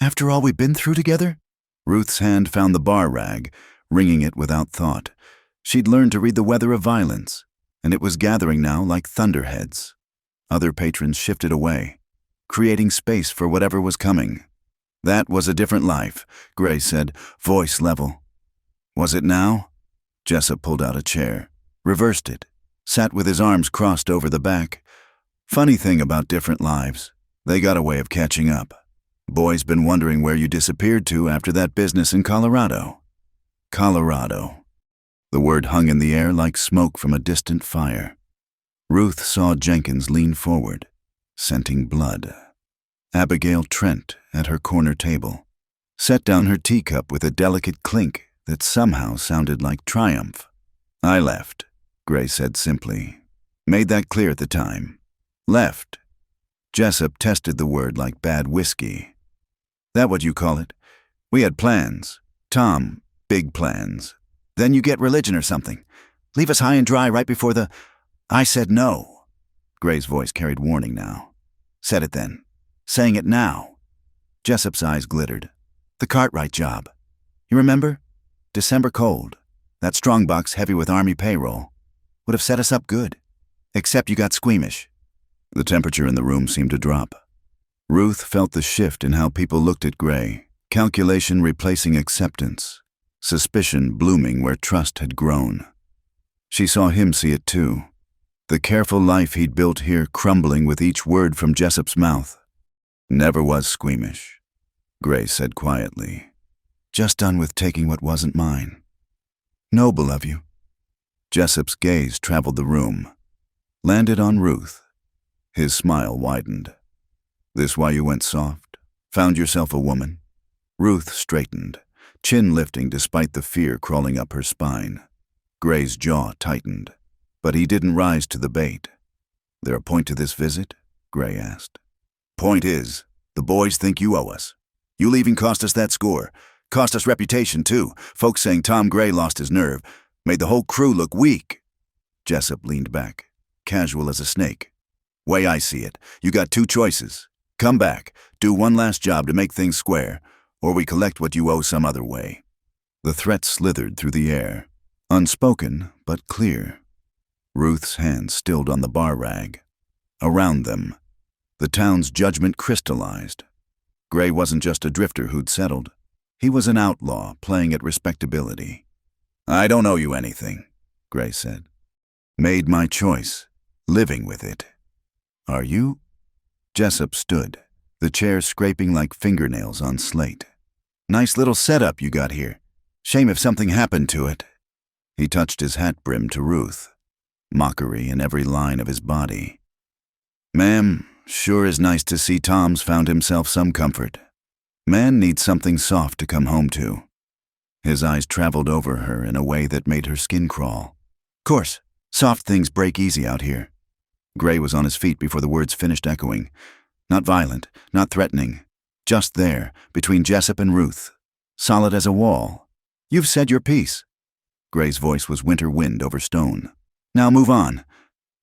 After all we've been through together? Ruth's hand found the bar rag, wringing it without thought. She'd learned to read the weather of violence, and it was gathering now like thunderheads. Other patrons shifted away, creating space for whatever was coming. That was a different life, Gray said, voice level. Was it now? Jessup pulled out a chair, reversed it, sat with his arms crossed over the back. Funny thing about different lives, they got a way of catching up. Boy's been wondering where you disappeared to after that business in Colorado. Colorado. The word hung in the air like smoke from a distant fire. Ruth saw Jenkins lean forward, scenting blood. Abigail Trent, at her corner table, set down her teacup with a delicate clink that somehow sounded like triumph. I left, Gray said simply. Made that clear at the time. Left. Jessup tested the word like bad whiskey. That what you call it? We had plans. Tom, big plans. Then you get religion or something. Leave us high and dry right before the... I said no. Gray's voice carried warning now. Said it then. Saying it now. Jessup's eyes glittered. The Cartwright job. You remember? December cold. That strongbox heavy with Army payroll. Would have set us up good. except you got squeamish." The temperature in the room seemed to drop. Ruth felt the shift in how people looked at Gray, calculation replacing acceptance, suspicion blooming where trust had grown. She saw him see it too, the careful life he'd built here crumbling with each word from Jessup's mouth. "Never was squeamish," Gray said quietly. "Just done with taking what wasn't mine." "Noble of you." Jessup's gaze traveled the room, landed on Ruth. His smile widened. "This why you went soft? Found yourself a woman?" Ruth straightened, chin lifting despite the fear crawling up her spine. Gray's jaw tightened, but he didn't rise to the bait. "There a point to this visit?" Gray asked. "Point is, the boys think you owe us. You leaving cost us that score. Cost us reputation, too. Folks saying Tom Gray lost his nerve. Made the whole crew look weak." Jessup leaned back, casual as a snake. "Way I see it, you got two choices. Come back, do one last job to make things square, or we collect what you owe some other way." The threat slithered through the air, unspoken but clear. Ruth's hands stilled on the bar rag. Around them, the town's judgment crystallized. Gray wasn't just a drifter who'd settled. He was an outlaw playing at respectability. "I don't owe you anything," Gray said. "Made my choice, living with it." "Are you?" Jessup stood, the chair scraping like fingernails on slate. "Nice little setup you got here. Shame if something happened to it." He touched his hat brim to Ruth, mockery in every line of his body. "Ma'am, sure is nice to see Tom's found himself some comfort. Man needs something soft to come home to." His eyes traveled over her in a way that made her skin crawl. "Course, soft things break easy out here." Gray was on his feet before the words finished echoing. Not violent, not threatening. Just there, between Jessup and Ruth. Solid as a wall. "You've said your piece." Gray's voice was winter wind over stone. "Now move on."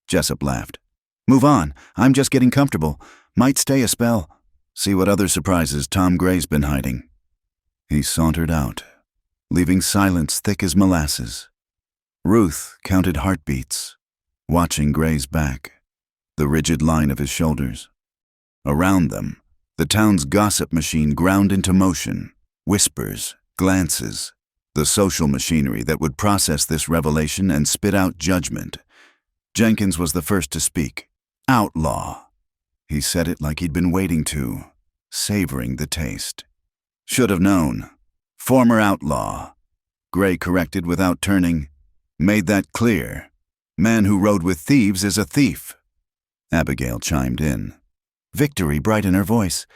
Jessup laughed. "Move on. I'm just getting comfortable. Might stay a spell. See what other surprises Tom Gray's been hiding." He sauntered out, leaving silence thick as molasses. Ruth counted heartbeats, watching Gray's back, the rigid line of his shoulders. Around them, the town's gossip machine ground into motion, whispers, glances, the social machinery that would process this revelation and spit out judgment. Jenkins was the first to speak. "Outlaw." He said it like he'd been waiting to, savoring the taste. "Should have known. Former outlaw." Gray corrected without turning. "Made that clear. Man who rode with thieves is a thief." Abigail chimed in, victory bright in her voice.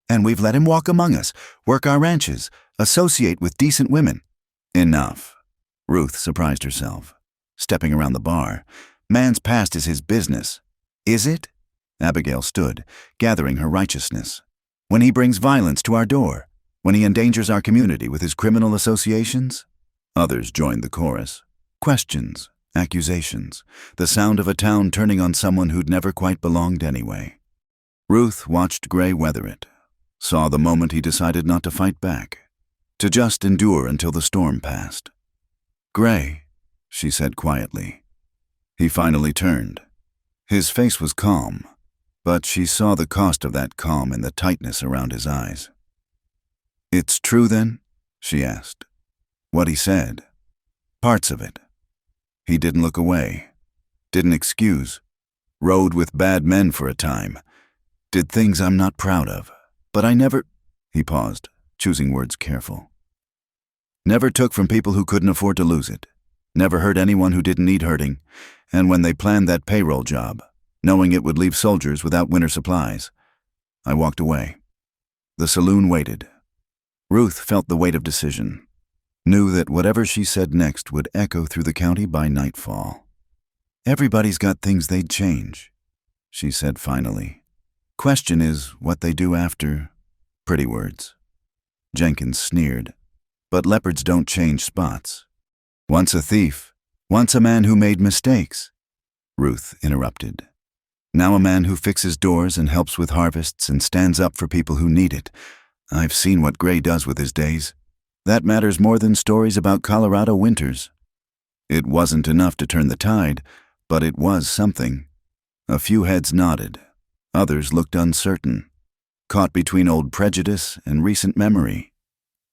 "And we've let him walk among us, work our ranches, associate with decent women." "Enough." Ruth surprised herself, stepping around the bar. "Man's past is his business." "Is it?" Abigail stood, gathering her righteousness. "When he brings violence to our door, when he endangers our community with his criminal associations?" Others joined the chorus. Questions, accusations, the sound of a town turning on someone who'd never quite belonged anyway. Ruth watched Gray weather it, saw the moment he decided not to fight back, to just endure until the storm passed. "Gray," she said quietly. He finally turned. His face was calm, but she saw the cost of that calm in the tightness around his eyes. "It's true then?" she asked. "What he said?" "Parts of it." He didn't look away, didn't excuse. "Rode with bad men for a time. Did things I'm not proud of. But I never—" He paused, choosing words careful. "Never took from people who couldn't afford to lose it. Never hurt anyone who didn't need hurting. And when they planned that payroll job, knowing it would leave soldiers without winter supplies, I walked away." The saloon waited. Ruth felt the weight of decision, knew that whatever she said next would echo through the county by nightfall. "Everybody's got things they'd change," she said finally. "Question is what they do after pretty words." Jenkins sneered. "But leopards don't change spots. Once a thief, once a man who made mistakes." Ruth interrupted. "Now a man who fixes doors and helps with harvests and stands up for people who need it. I've seen what Gray does with his days. That matters more than stories about Colorado winters." It wasn't enough to turn the tide, but it was something. A few heads nodded. Others looked uncertain, caught between old prejudice and recent memory.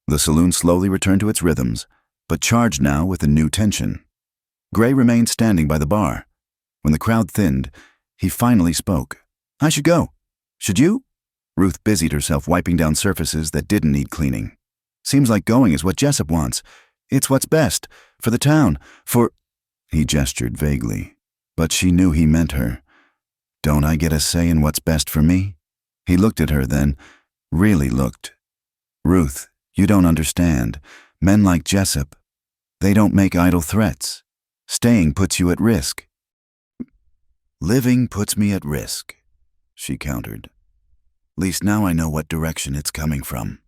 The saloon slowly returned to its rhythms, but charged now with a new tension. Gray remained standing by the bar. When the crowd thinned, he finally spoke. "I should go. Should you?" Ruth busied herself wiping down surfaces that didn't need cleaning. "Seems like going is what Jessup wants. It's what's best. For the town. For—" He gestured vaguely, but she knew he meant her. "Don't I get a say in what's best for me?" He looked at her then, really looked. "Ruth, you don't understand. Men like Jessup, they don't make idle threats. Staying puts you at risk." "Living puts me at risk," she countered. "Least now I know what direction it's coming from."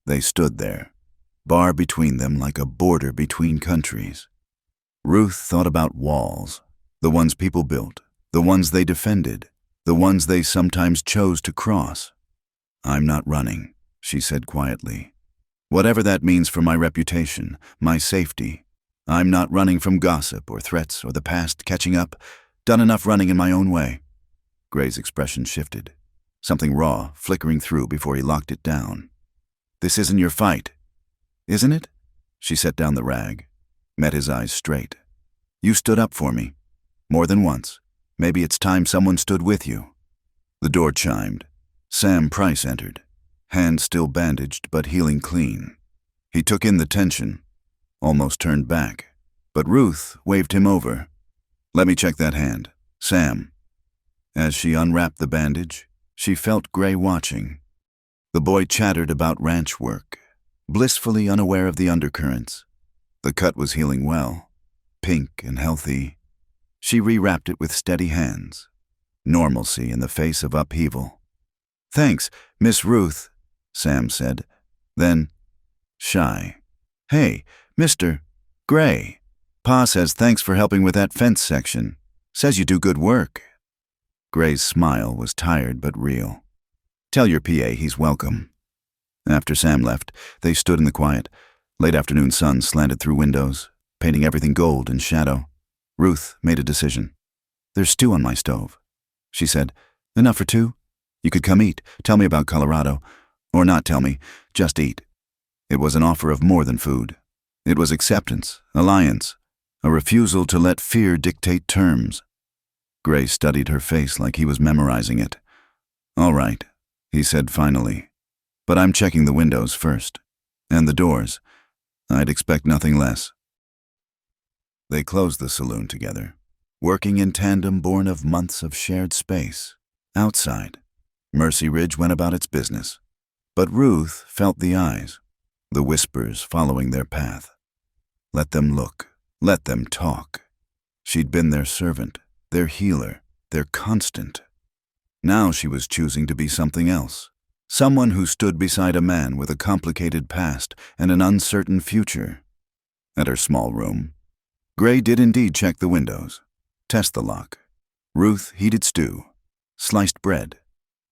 They stood there, bar between them like a border between countries. Ruth thought about walls, the ones people built, the ones they defended, the ones they sometimes chose to cross. "I'm not running," she said quietly. "Whatever that means for my reputation, my safety. I'm not running from gossip or threats or the past catching up. Done enough running in my own way." Gray's expression shifted, something raw flickering through before he locked it down. "This isn't your fight." "Isn't it?" She set down the rag, met his eyes straight. "You stood up for me. More than once. Maybe it's time someone stood with you." The door chimed. Sam Price entered, hand still bandaged but healing clean. He took in the tension, almost turned back, but Ruth waved him over. "Let me check that hand. Sam." As she unwrapped the bandage, she felt Gray watching. The boy chattered about ranch work, blissfully unaware of the undercurrents. The cut was healing well, pink and healthy. She rewrapped it with steady hands. Normalcy in the face of upheaval. "Thanks, Miss Ruth," Sam said. Then, shy, "Hey, Mr. Gray. Pa says thanks for helping with that fence section. Says you do good work." Gray's smile was tired but real. "Tell your PA he's welcome." After Sam left, they stood in the quiet. Late afternoon sun slanted through windows, painting everything gold in shadow. Ruth made a decision. "There's stew on my stove," she said. "Enough for two? You could come eat, tell me about Colorado. Or not tell me, just eat." It was an offer of more than food. It was acceptance, alliance, a refusal to let fear dictate terms. Gray studied her face like he was memorizing it. "All right," he said finally. "But I'm checking the windows first. And the doors. I'd expect nothing less." They closed the saloon together, working in tandem born of months of shared space. Outside, Mercy Ridge went about its business. But Ruth felt the eyes, the whispers following their path. Let them look, let them talk. She'd been their servant, their healer, their constant. Now she was choosing to be something else. Someone who stood beside a man with a complicated past and an uncertain future. At her small room, Gray did indeed check the windows, test the lock. Ruth heated stew, sliced bread,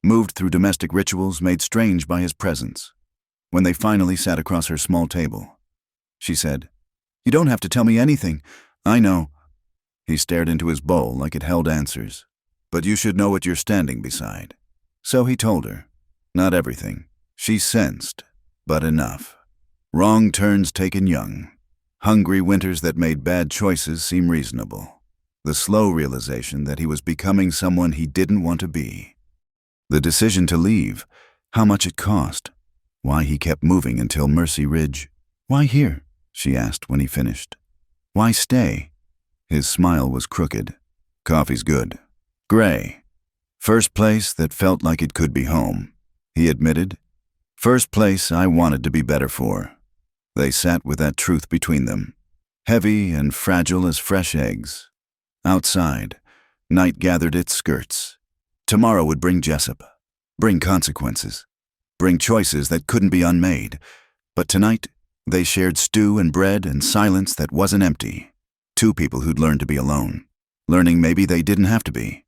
moved through domestic rituals made strange by his presence. When they finally sat across her small table, she said, "You don't have to tell me anything. I know." He stared into his bowl like it held answers. "But you should know what you're standing beside." So he told her. Not everything. She sensed, but enough. Wrong turns taken young. Hungry winters that made bad choices seem reasonable. The slow realization that he was becoming someone he didn't want to be. The decision to leave, how much it cost, why he kept moving until Mercy Ridge. "Why here?" she asked when he finished. "Why stay?" His smile was crooked. "Coffee's good." Gray. "First place that felt like it could be home," he admitted. "First place I wanted to be better for." They sat with that truth between them, heavy and fragile as fresh eggs. Outside, night gathered its skirts. Tomorrow would bring Jessup, bring consequences, bring choices that couldn't be unmade. But tonight, they shared stew and bread and silence that wasn't empty. Two people who'd learned to be alone, learning maybe they didn't have to be.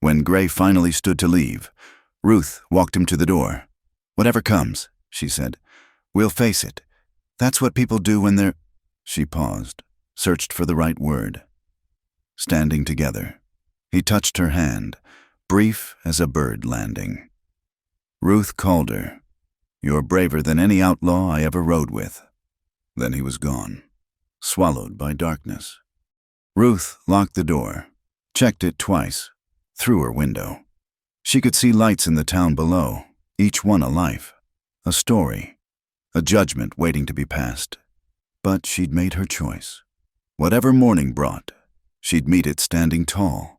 When Gray finally stood to leave, Ruth walked him to the door. "Whatever comes," she said, "we'll face it. That's what people do when they're—" She paused, searched for the right word. "Standing together." He touched her hand, brief as a bird landing. "Ruth Calder, you're braver than any outlaw I ever rode with." Then he was gone, swallowed by darkness. Ruth locked the door, checked it twice, through her window. She could see lights in the town below, each one a life, a story, a judgment waiting to be passed. But she'd made her choice. Whatever morning brought, she'd meet it standing tall,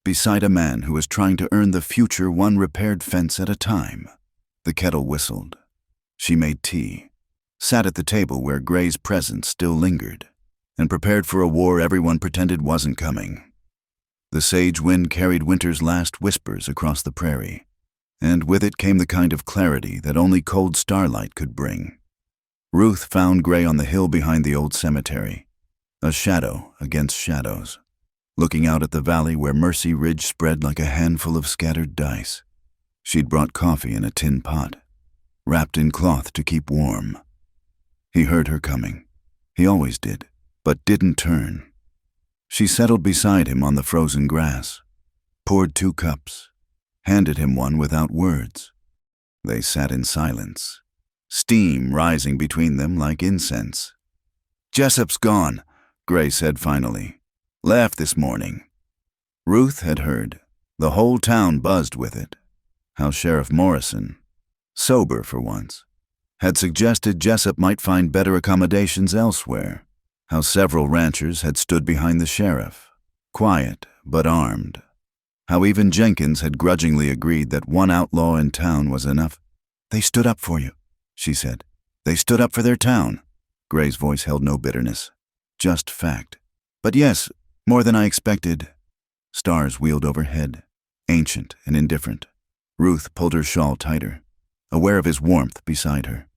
beside a man who was trying to earn the future one repaired fence at a time. The kettle whistled. She made tea, sat at the table where Gray's presence still lingered, and prepared for a war everyone pretended wasn't coming. The sage wind carried winter's last whispers across the prairie, and with it came the kind of clarity that only cold starlight could bring. Ruth found Gray on the hill behind the old cemetery, a shadow against shadows, looking out at the valley where Mercy Ridge spread like a handful of scattered dice. She'd brought coffee in a tin pot, wrapped in cloth to keep warm. He heard her coming. He always did, but didn't turn. She settled beside him on the frozen grass, poured 2 cups, handed him one without words. They sat in silence, steam rising between them like incense. "Jessup's gone," Gray said finally. "Left this morning." Ruth had heard. The whole town buzzed with it. How Sheriff Morrison, sober for once, had suggested Jessup might find better accommodations elsewhere. How several ranchers had stood behind the sheriff, quiet but armed. How even Jenkins had grudgingly agreed that one outlaw in town was enough. "They stood up for you," she said. "They stood up for their town." Gray's voice held no bitterness, just fact. "But yes, more than I expected." Stars wheeled overhead, ancient and indifferent. Ruth pulled her shawl tighter, aware of his warmth beside her.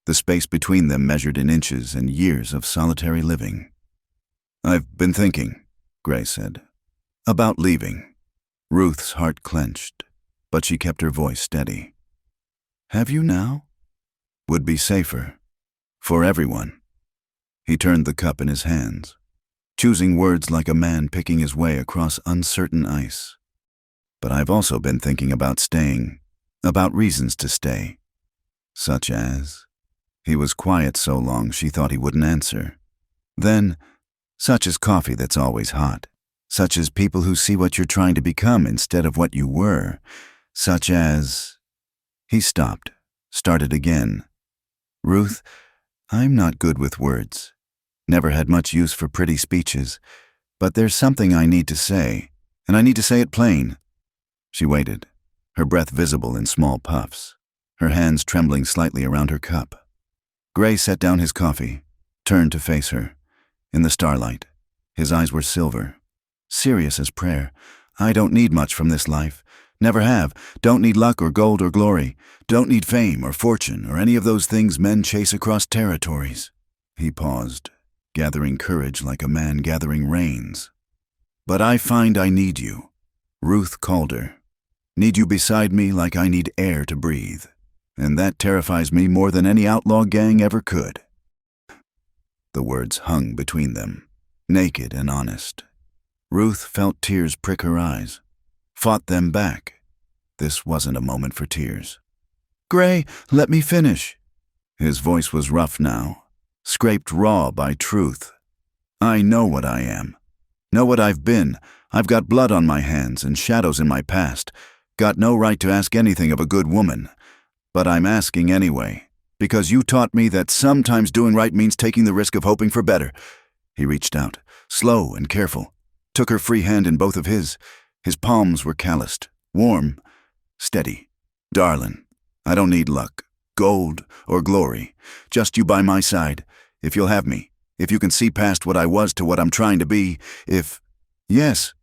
The space between them measured in inches and years of solitary living. "I've been thinking," Gray said, "about leaving." Ruth's heart clenched, but she kept her voice steady. "Have you now? Would be safer. For everyone." He turned the cup in his hands, choosing words like a man picking his way across uncertain ice. "But I've also been thinking about staying, about reasons to stay. Such as..." He was quiet so long she thought he wouldn't answer. Then, "Such as coffee that's always hot. Such as people who see what you're trying to become instead of what you were. Such as..." He stopped, started again. "Ruth, I'm not good with words. Never had much use for pretty speeches. But there's something I need to say, and I need to say it plain." She waited, her breath visible in small puffs, her hands trembling slightly around her cup. Gray set down his coffee, turned to face her. In the starlight, his eyes were silver, serious as prayer. "I don't need much from this life. Never have. Don't need luck or gold or glory. Don't need fame or fortune or any of those things men chase across territories." He paused, gathering courage like a man gathering reins. "But I find I need you, Ruth Calder. Need you beside me like I need air to breathe. And that terrifies me more than any outlaw gang ever could." The words hung between them, naked and honest. Ruth felt tears prick her eyes, fought them back. This wasn't a moment for tears. "Gray, let me finish." His voice was rough now, scraped raw by truth. "I know what I am. Know what I've been. I've got blood on my hands and shadows in my past. Got no right to ask anything of a good woman. But I'm asking anyway, because you taught me that sometimes doing right means taking the risk of hoping for better." He reached out, slow and careful, took her free hand in both of his. His palms were calloused, warm, steady. "Darlin, I don't need luck, gold, or glory. Just you by my side, if you'll have me, if you can see past what I was to what I'm trying to be, if..." "Yes,"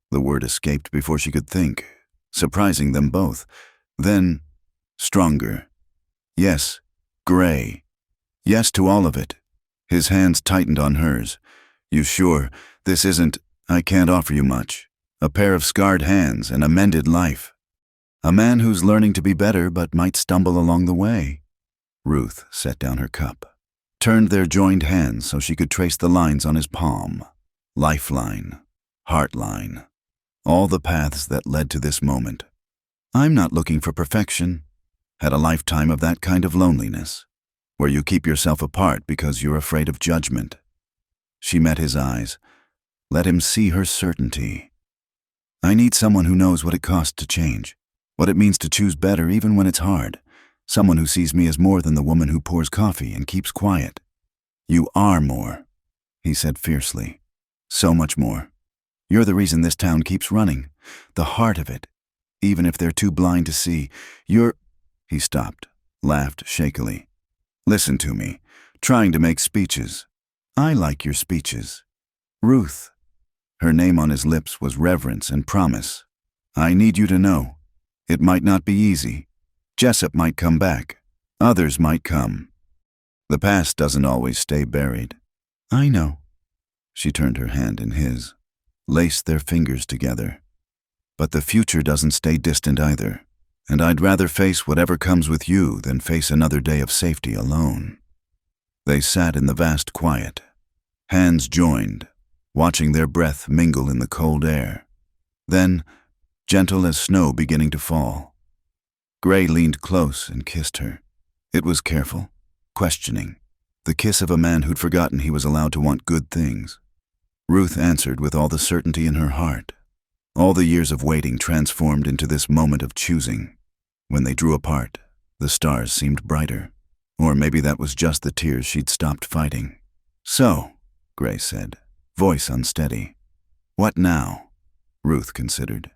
the word escaped before she could think, surprising them both. Then, stronger. "Yes, Gray. Yes to all of it." His hands tightened on hers. "You sure? This isn't... I can't offer you much. A pair of scarred hands and a mended life. A man who's learning to be better but might stumble along the way." Ruth set down her cup, turned their joined hands so she could trace the lines on his palm. Lifeline. Heartline. all the paths that led to this moment. I'm not looking for perfection. Had a lifetime of that kind of loneliness, where you keep yourself apart because you're afraid of judgment. She met his eyes. Let him see her certainty. I need someone who knows what it costs to change, what it means to choose better even when it's hard. Someone who sees me as more than the woman who pours coffee and keeps quiet. You are more, he said fiercely. So much more. You're the reason this town keeps running, the heart of it. Even if they're too blind to see, you're... He stopped, laughed shakily. Listen to me, trying to make speeches. I like your speeches. Ruth. Her name on his lips was reverence and promise. I need you to know. It might not be easy. Jessup might come back. Others might come. The past doesn't always stay buried. I know. She turned her hand in his, laced their fingers together. But the future doesn't stay distant either, and I'd rather face whatever comes with you than face another day of safety alone. They sat in the vast quiet, hands joined, watching their breath mingle in the cold air. Then, gentle as snow beginning to fall, Gray leaned close and kissed her. It was careful, questioning, the kiss of a man who'd forgotten he was allowed to want good things. Ruth answered with all the certainty in her heart. All the years of waiting transformed into this moment of choosing. When they drew apart, the stars seemed brighter. Or maybe that was just the tears she'd stopped fighting. So, Gray said, voice unsteady. What now? Ruth considered.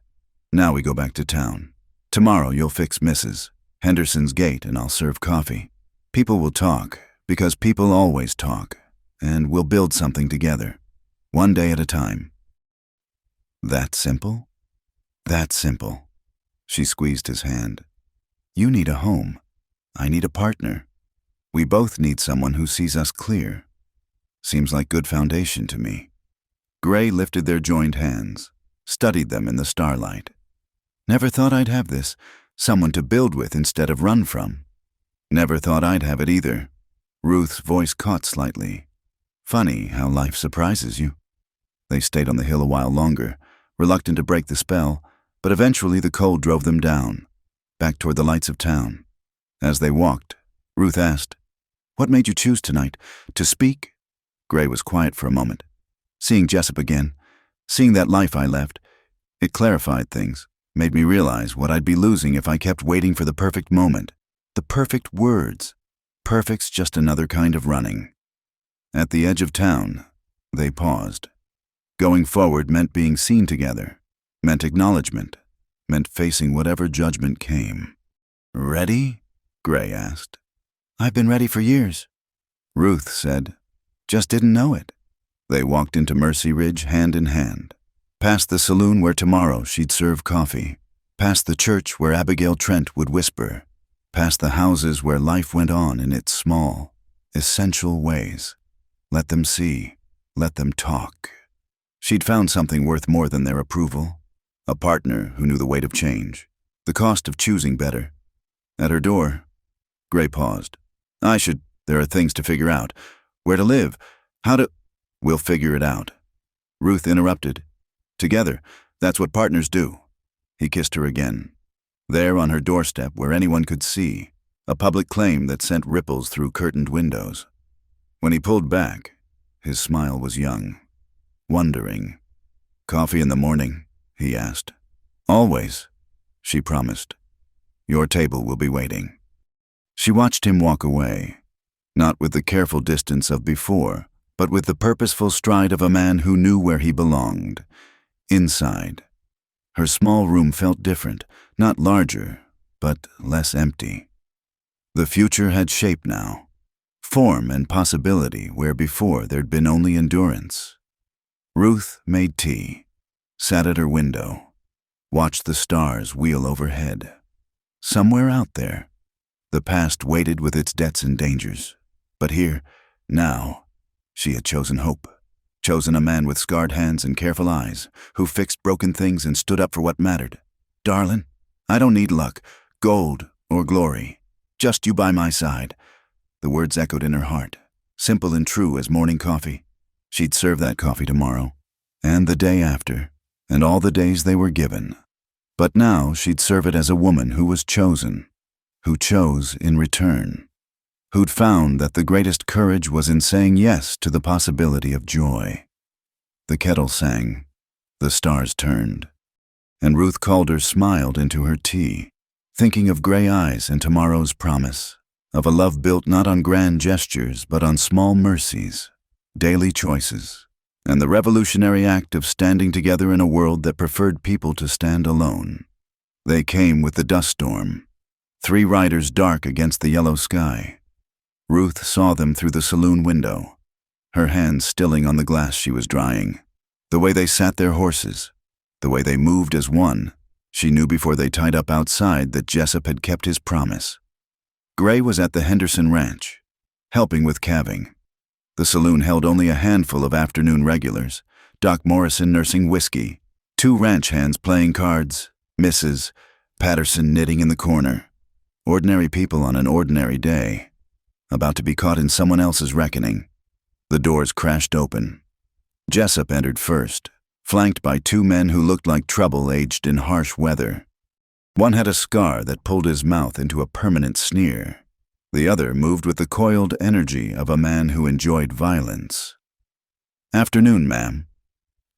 Now we go back to town. Tomorrow you'll fix Mrs. Henderson's gate and I'll serve coffee. People will talk, because people always talk, and we'll build something together, one day at a time. That simple? That simple. She squeezed his hand. You need a home. I need a partner. We both need someone who sees us clear. Seems like good foundation to me. Gray lifted their joined hands, studied them in the starlight. Never thought I'd have this, someone to build with instead of run from. Never thought I'd have it either. Ruth's voice caught slightly. Funny how life surprises you. They stayed on the hill a while longer, reluctant to break the spell, but eventually the cold drove them down, back toward the lights of town. As they walked, Ruth asked, What made you choose tonight? To speak? Gray was quiet for a moment. Seeing Jessup again, seeing that life I left, it clarified things, made me realize what I'd be losing if I kept waiting for the perfect moment, the perfect words. Perfect's just another kind of running. At the edge of town, they paused. Going forward meant being seen together, meant acknowledgement, meant facing whatever judgment came. Ready? Gray asked. I've been ready for years, Ruth said. Just didn't know it. They walked into Mercy Ridge hand in hand, past the saloon where tomorrow she'd serve coffee, past the church where Abigail Trent would whisper, past the houses where life went on in its small, essential ways. Let them see, let them talk. She'd found something worth more than their approval, a partner who knew the weight of change, the cost of choosing better. At her door, Gray paused. There are things to figure out. Where to live, how to... We'll figure it out. Ruth interrupted. Together, that's what partners do. He kissed her again. There on her doorstep where anyone could see, a public claim that sent ripples through curtained windows. When he pulled back, his smile was young, wondering. Coffee in the morning? He asked. Always, she promised. Your table will be waiting. She watched him walk away, not with the careful distance of before, but with the purposeful stride of a man who knew where he belonged. Inside. Her small room felt different, not larger, but less empty. The future had shape now, form and possibility where before there'd been only endurance. Ruth made tea, sat at her window, watched the stars wheel overhead. Somewhere out there, the past waited with its debts and dangers. But here, now, she had chosen hope, chosen a man with scarred hands and careful eyes, who fixed broken things and stood up for what mattered. Darlin, I don't need luck, gold, or glory. Just you by my side. The words echoed in her heart, simple and true as morning coffee. She'd serve that coffee tomorrow, and the day after, and all the days they were given. But now she'd serve it as a woman who was chosen, who chose in return, who'd found that the greatest courage was in saying yes to the possibility of joy. The kettle sang, the stars turned, and Ruth Calder smiled into her tea, thinking of gray eyes and tomorrow's promise, of a love built not on grand gestures but on small mercies, daily choices, and the revolutionary act of standing together in a world that preferred people to stand alone. They came with the dust storm, 3 riders dark against the yellow sky. Ruth saw them through the saloon window, her hands stilling on the glass she was drying. The way they sat their horses, the way they moved as one, she knew before they tied up outside that Jessup had kept his promise. Gray was at the Henderson Ranch, helping with calving. The saloon held only a handful of afternoon regulars, Doc Morrison nursing whiskey, 2 ranch hands playing cards, Mrs. Patterson knitting in the corner. Ordinary people on an ordinary day, about to be caught in someone else's reckoning. The doors crashed open. Jessup entered first, flanked by 2 men who looked like trouble aged in harsh weather. One had a scar that pulled his mouth into a permanent sneer. The other moved with the coiled energy of a man who enjoyed violence. "Afternoon, ma'am."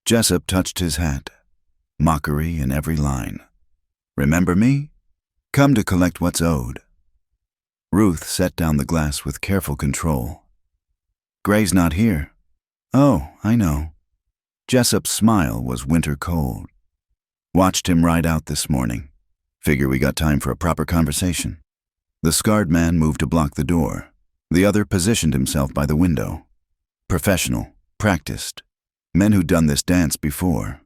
Jessup touched his hat, mockery in every line. "Remember me? Come to collect what's owed." Ruth set down the glass with careful control. "Gray's not here." "Oh, I know." Jessup's smile was winter cold. "Watched him ride out this morning. Figure we got time for a proper conversation." The scarred man moved to block the door. The other positioned himself by the window. Professional, practiced, men who'd done this dance before.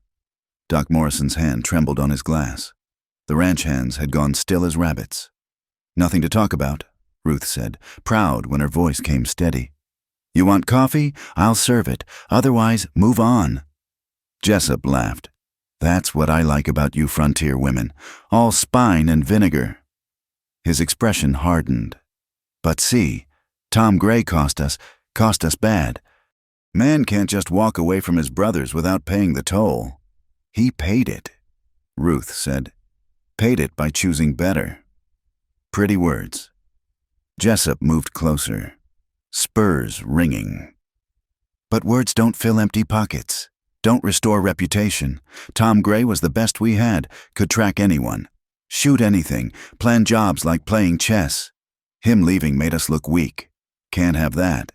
Doc Morrison's hand trembled on his glass. The ranch hands had gone still as rabbits. "Nothing to talk about," Ruth said, proud when her voice came steady. "You want coffee? I'll serve it. Otherwise, move on." Jessup laughed. "That's what I like about you frontier women, all spine and vinegar." His expression hardened. "But see, Tom Gray cost us bad. Man can't just walk away from his brothers without paying the toll. He paid it," Ruth said. "Paid it by choosing better." Pretty words. Jessup moved closer, spurs ringing. "But words don't fill empty pockets, don't restore reputation. Tom Gray was the best we had, could track anyone, shoot anything, plan jobs like playing chess. Him leaving made us look weak. Can't have that."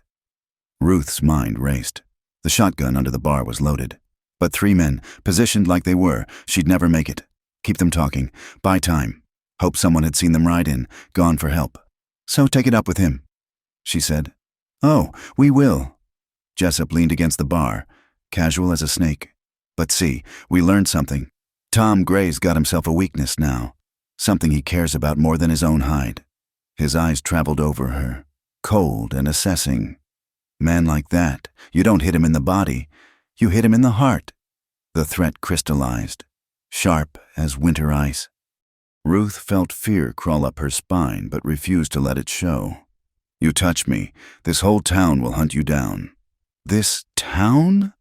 Ruth's mind raced. The shotgun under the bar was loaded. But 3 men, positioned like they were, she'd never make it. Keep them talking. Buy time. Hope someone had seen them ride in, gone for help. "So take it up with him," she said. "Oh, we will." Jessup leaned against the bar, casual as a snake. "But see, we learned something. Tom Gray's got himself a weakness now, something he cares about more than his own hide." His eyes traveled over her, cold and assessing. "Man like that, you don't hit him in the body, you hit him in the heart." The threat crystallized, sharp as winter ice. Ruth felt fear crawl up her spine but refused to let it show. "You touch me, this whole town will hunt you down." "This town?"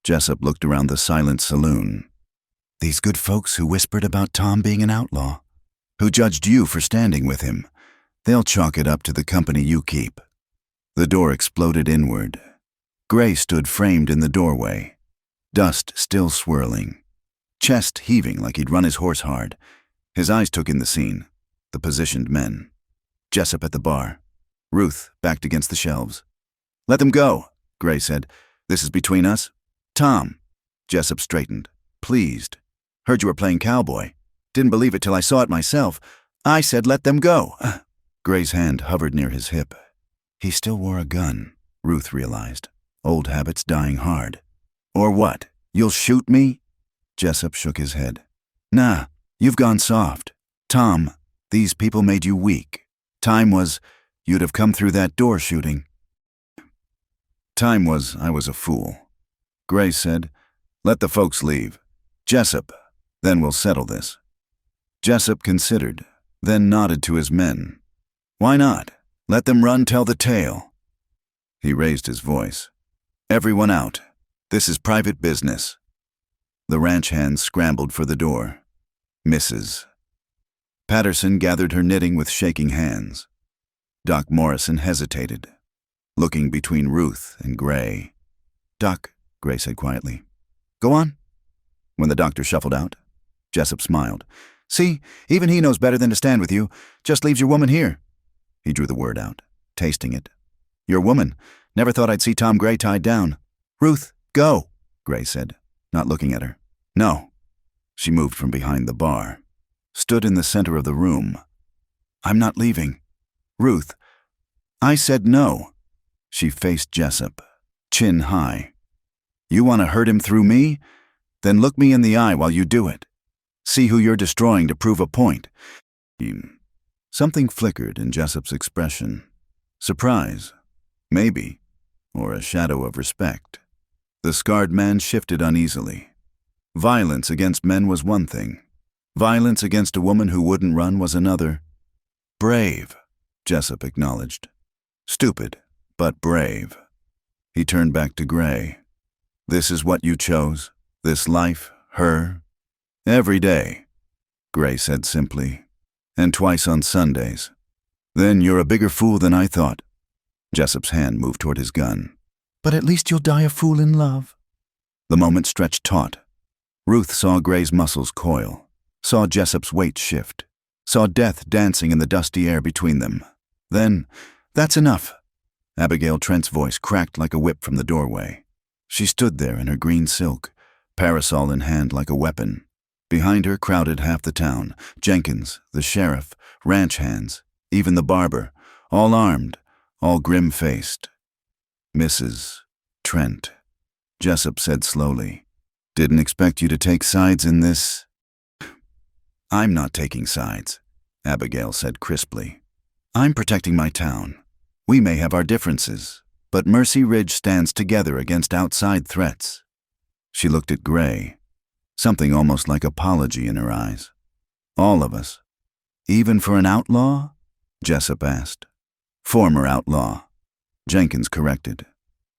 Jessup looked around the silent saloon. "These good folks who whispered about Tom being an outlaw, who judged you for standing with him. They'll chalk it up to the company you keep." The door exploded inward. Gray stood framed in the doorway, dust still swirling, chest heaving like he'd run his horse hard. His eyes took in the scene, the positioned men. Jessup at the bar, Ruth backed against the shelves. "Let them go," Gray said. "This is between us." "Tom," Jessup straightened, pleased. "Heard you were playing cowboy. Didn't believe it till I saw it myself. I said let them go." Gray's hand hovered near his hip. He still wore a gun, Ruth realized. Old habits dying hard. "Or what? You'll shoot me?" Jessup shook his head. "Nah, you've gone soft. Tom, these people made you weak. Time was, you'd have come through that door shooting." "Time was, I was a fool." Gray said, "Let the folks leave. Jessup, then we'll settle this." Jessup considered, then nodded to his men. "Why not? Let them run tell the tale." He raised his voice. "Everyone out. This is private business." The ranch hands scrambled for the door. Misses. Patterson gathered her knitting with shaking hands. Doc Morrison hesitated, looking between Ruth and Gray. "Doc," Gray said quietly. "Go on." When the doctor shuffled out, Jessup smiled. "See, even he knows better than to stand with you. Just leaves your woman here." He drew the word out, tasting it. "Your woman. Never thought I'd see Tom Gray tied down." "Ruth, go," Gray said, not looking at her. "No." She moved from behind the bar, stood in the center of the room. "I'm not leaving. Ruth, I said no." She faced Jessup, chin high. "You want to hurt him through me? Then look me in the eye while you do it. See who you're destroying to prove a point." Something flickered in Jessup's expression. Surprise, maybe, or a shadow of respect. The scarred man shifted uneasily. Violence against men was one thing. Violence against a woman who wouldn't run was another. "Brave," Jessup acknowledged. "Stupid, but brave." He turned back to Gray. "This is what you chose? This life, her?" "Every day," Gray said simply. "And twice on Sundays." "Then you're a bigger fool than I thought." Jessup's hand moved toward his gun. "But at least you'll die a fool in love." The moment stretched taut. Ruth saw Gray's muscles coil, saw Jessup's weight shift, saw death dancing in the dusty air between them. Then, "That's enough." Abigail Trent's voice cracked like a whip from the doorway. She stood there in her green silk, parasol in hand like a weapon. Behind her crowded half the town, Jenkins, the sheriff, ranch hands, even the barber, all armed, all grim-faced. "Mrs. Trent," Jessup said slowly. "Didn't expect you to take sides in this." "I'm not taking sides," Abigail said crisply. "I'm protecting my town. We may have our differences, but Mercy Ridge stands together against outside threats." She looked at Gray, something almost like apology in her eyes. "All of us. Even for an outlaw?" Jessup asked. "Former outlaw," Jenkins corrected.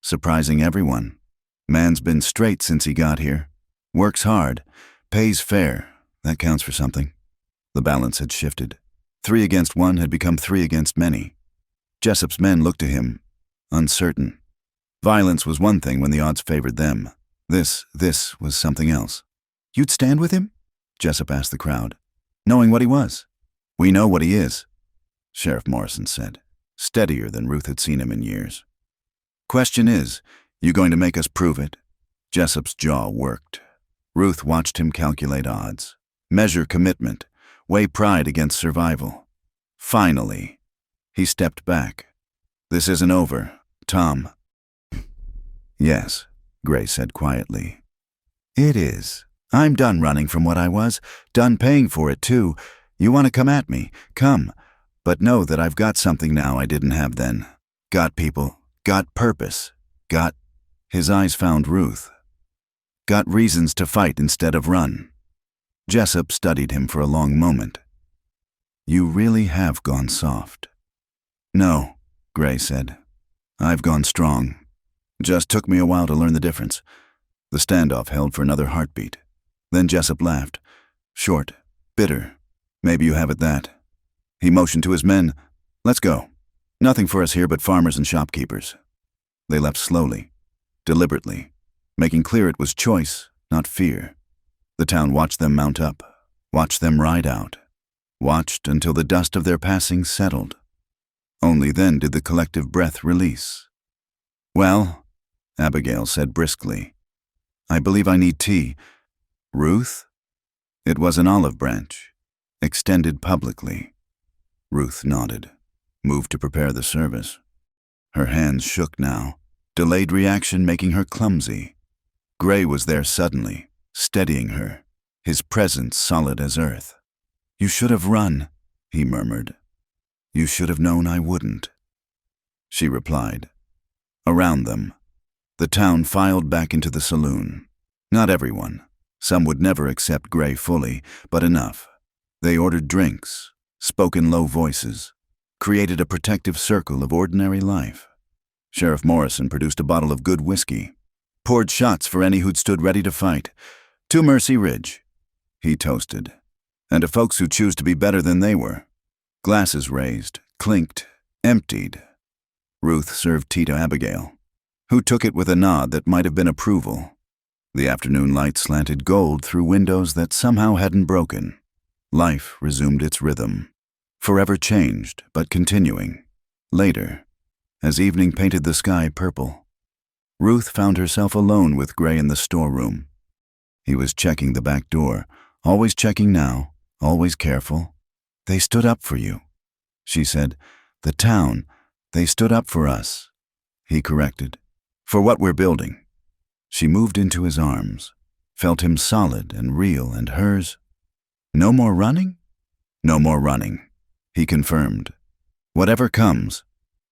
"Surprising everyone. Man's been straight since he got here. Works hard, pays fair. That counts for something." The balance had shifted. 3 against 1 had become 3 against many. Jessup's men looked to him, uncertain. Violence was one thing when the odds favored them. This was something else. "You'd stand with him?" Jessup asked the crowd, knowing what he was. "We know what he is," Sheriff Morrison said, steadier than Ruth had seen him in years. "Question is, you going to make us prove it?" Jessup's jaw worked. Ruth watched him calculate odds, measure commitment, weigh pride against survival. Finally, he stepped back. "This isn't over, Tom." "Yes," Gray said quietly. "It is. I'm done running from what I was, done paying for it too. You want to come at me, come. But know that I've got something now I didn't have then. Got people, got purpose, got—" His eyes found Ruth. "Got reasons to fight instead of run." Jessup studied him for a long moment. "You really have gone soft." "No," Gray said. "I've gone strong. Just took me a while to learn the difference." The standoff held for another heartbeat. Then Jessup laughed. Short, bitter. "Maybe you have it that." He motioned to his men. "Let's go. Nothing for us here but farmers and shopkeepers." They left slowly, deliberately, making clear it was choice, not fear. The town watched them mount up, watched them ride out, watched until the dust of their passing settled. Only then did the collective breath release. "Well," Abigail said briskly, "I believe I need tea. Ruth?" It was an olive branch, extended publicly. Ruth nodded, moved to prepare the service. Her hands shook now, delayed reaction making her clumsy. Gray was there suddenly, steadying her, his presence solid as earth. "You should have run," he murmured. "You should have known I wouldn't," she replied. Around them, the town filed back into the saloon. Not everyone. Some would never accept Gray fully, but enough. They ordered drinks, spoke in low voices, created a protective circle of ordinary life. Sheriff Morrison produced a bottle of good whiskey, poured shots for any who'd stood ready to fight, To Mercy Ridge, he toasted, and to folks who choose to be better than they were. Glasses raised, clinked, emptied. Ruth served tea to Abigail, who took it with a nod that might have been approval. The afternoon light slanted gold through windows that somehow hadn't broken. Life resumed its rhythm, forever changed, but continuing. Later, as evening painted the sky purple, Ruth found herself alone with Gray in the storeroom. He was checking the back door, always checking now, always careful. "They stood up for you," she said. "The town, they stood up for us," he corrected. "For what we're building." She moved into his arms, felt him solid and real, and hers. "No more running?" "No more running," he confirmed. "Whatever comes,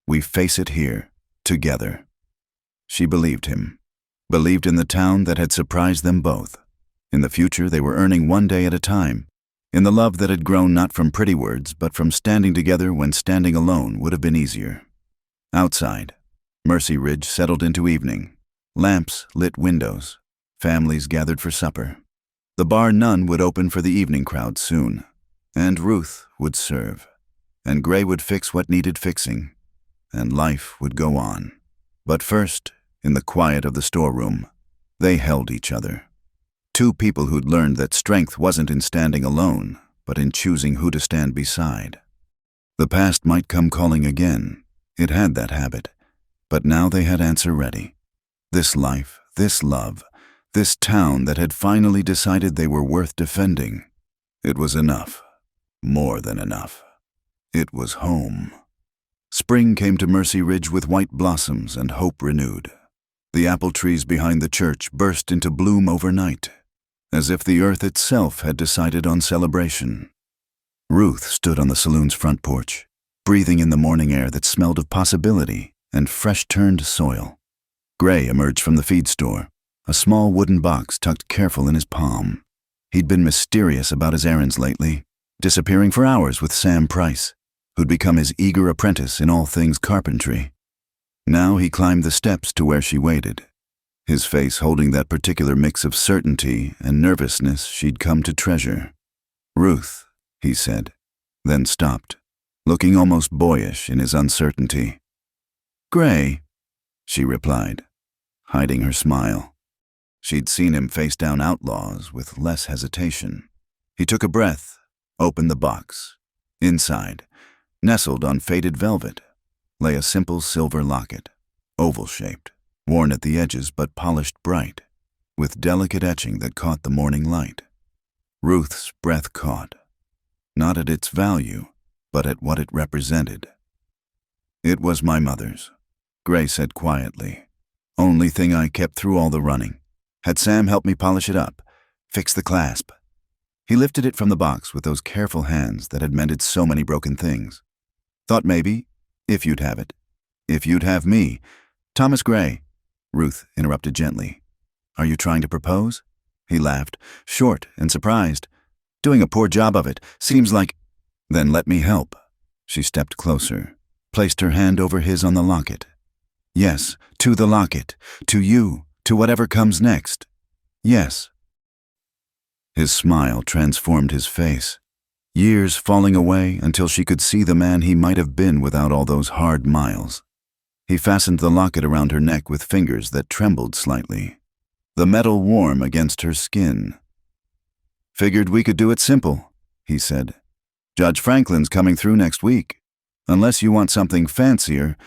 we face it here, together." She believed him, believed in the town that had surprised them both. In the future they were earning one day at a time, in the love that had grown not from pretty words, but from standing together when standing alone would have been easier. Outside, Mercy Ridge settled into evening. Lamps lit windows. Families gathered for supper. The bar none would open for the evening crowd soon, and Ruth would serve, and Gray would fix what needed fixing, and life would go on. But first, in the quiet of the storeroom, they held each other. Two people who'd learned that strength wasn't in standing alone, but in choosing who to stand beside. The past might come calling again. It had that habit. But now they had answer ready. This life, this love, this town that had finally decided they were worth defending. It was enough. More than enough. It was home. Spring came to Mercy Ridge with white blossoms and hope renewed. The apple trees behind the church burst into bloom overnight, as if the earth itself had decided on celebration. Ruth stood on the saloon's front porch, breathing in the morning air that smelled of possibility and fresh-turned soil. Gray emerged from the feed store, a small wooden box tucked careful in his palm. He'd been mysterious about his errands lately, disappearing for hours with Sam Price, who'd become his eager apprentice in all things carpentry. Now he climbed the steps to where she waited, his face holding that particular mix of certainty and nervousness she'd come to treasure. "Ruth," he said, then stopped, looking almost boyish in his uncertainty. "Gray," she replied, hiding her smile. She'd seen him face down outlaws with less hesitation. He took a breath, opened the box. Inside, nestled on faded velvet, lay a simple silver locket, oval-shaped, worn at the edges but polished bright, with delicate etching that caught the morning light. Ruth's breath caught, not at its value, but at what it represented. "It was my mother's," Gray said quietly. "Only thing I kept through all the running. Had Sam help me polish it up, fix the clasp." He lifted it from the box with those careful hands that had mended so many broken things. "Thought maybe, if you'd have it. If you'd have me." "Thomas Gray," Ruth interrupted gently. "Are you trying to propose?" He laughed, short and surprised. "Doing a poor job of it. Seems like—" "Then let me help." She stepped closer, placed her hand over his on the locket. "Yes, to the locket, to you, to whatever comes next. Yes." His smile transformed his face, years falling away until she could see the man he might have been without all those hard miles. He fastened the locket around her neck with fingers that trembled slightly, the metal warm against her skin. "Figured we could do it simple," he said. "Judge Franklin's coming through next week. Unless you want something fancier,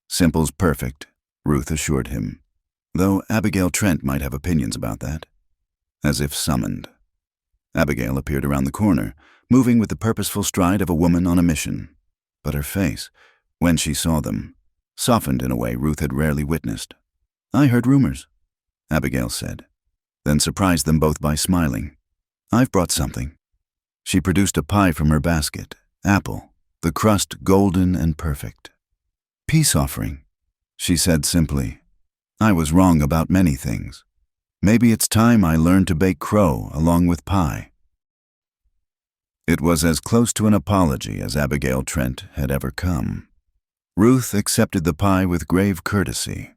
simple's perfect," Ruth assured him, though Abigail Trent might have opinions about that. As if summoned, Abigail appeared around the corner, moving with the purposeful stride of a woman on a mission. But her face, when she saw them, softened in a way Ruth had rarely witnessed. "I heard rumors," Abigail said, then surprised them both by smiling. "I've brought something." She produced a pie from her basket, apple, the crust golden and perfect. "Peace offering," she said simply. "I was wrong about many things. Maybe it's time I learned to bake crow along with pie." It was as close to an apology as Abigail Trent had ever come. Ruth accepted the pie with grave courtesy,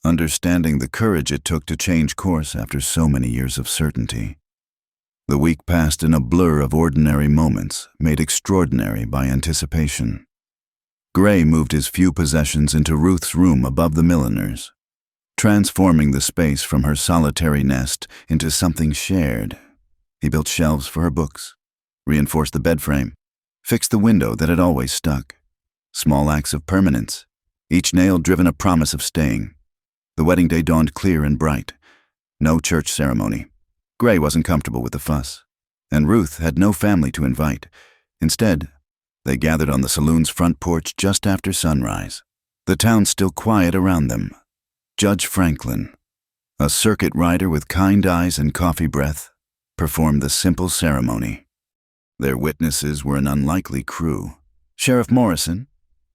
understanding the courage it took to change course after so many years of certainty. The week passed in a blur of ordinary moments, made extraordinary by anticipation. Gray moved his few possessions into Ruth's room above the milliner's, transforming the space from her solitary nest into something shared. He built shelves for her books, reinforced the bed frame, fixed the window that had always stuck. Small acts of permanence, each nail driven a promise of staying. The wedding day dawned clear and bright. No church ceremony. Gray wasn't comfortable with the fuss, and Ruth had no family to invite. Instead, they gathered on the saloon's front porch just after sunrise, the town still quiet around them. Judge Franklin, a circuit rider with kind eyes and coffee breath, performed the simple ceremony. Their witnesses were an unlikely crew. Sheriff Morrison,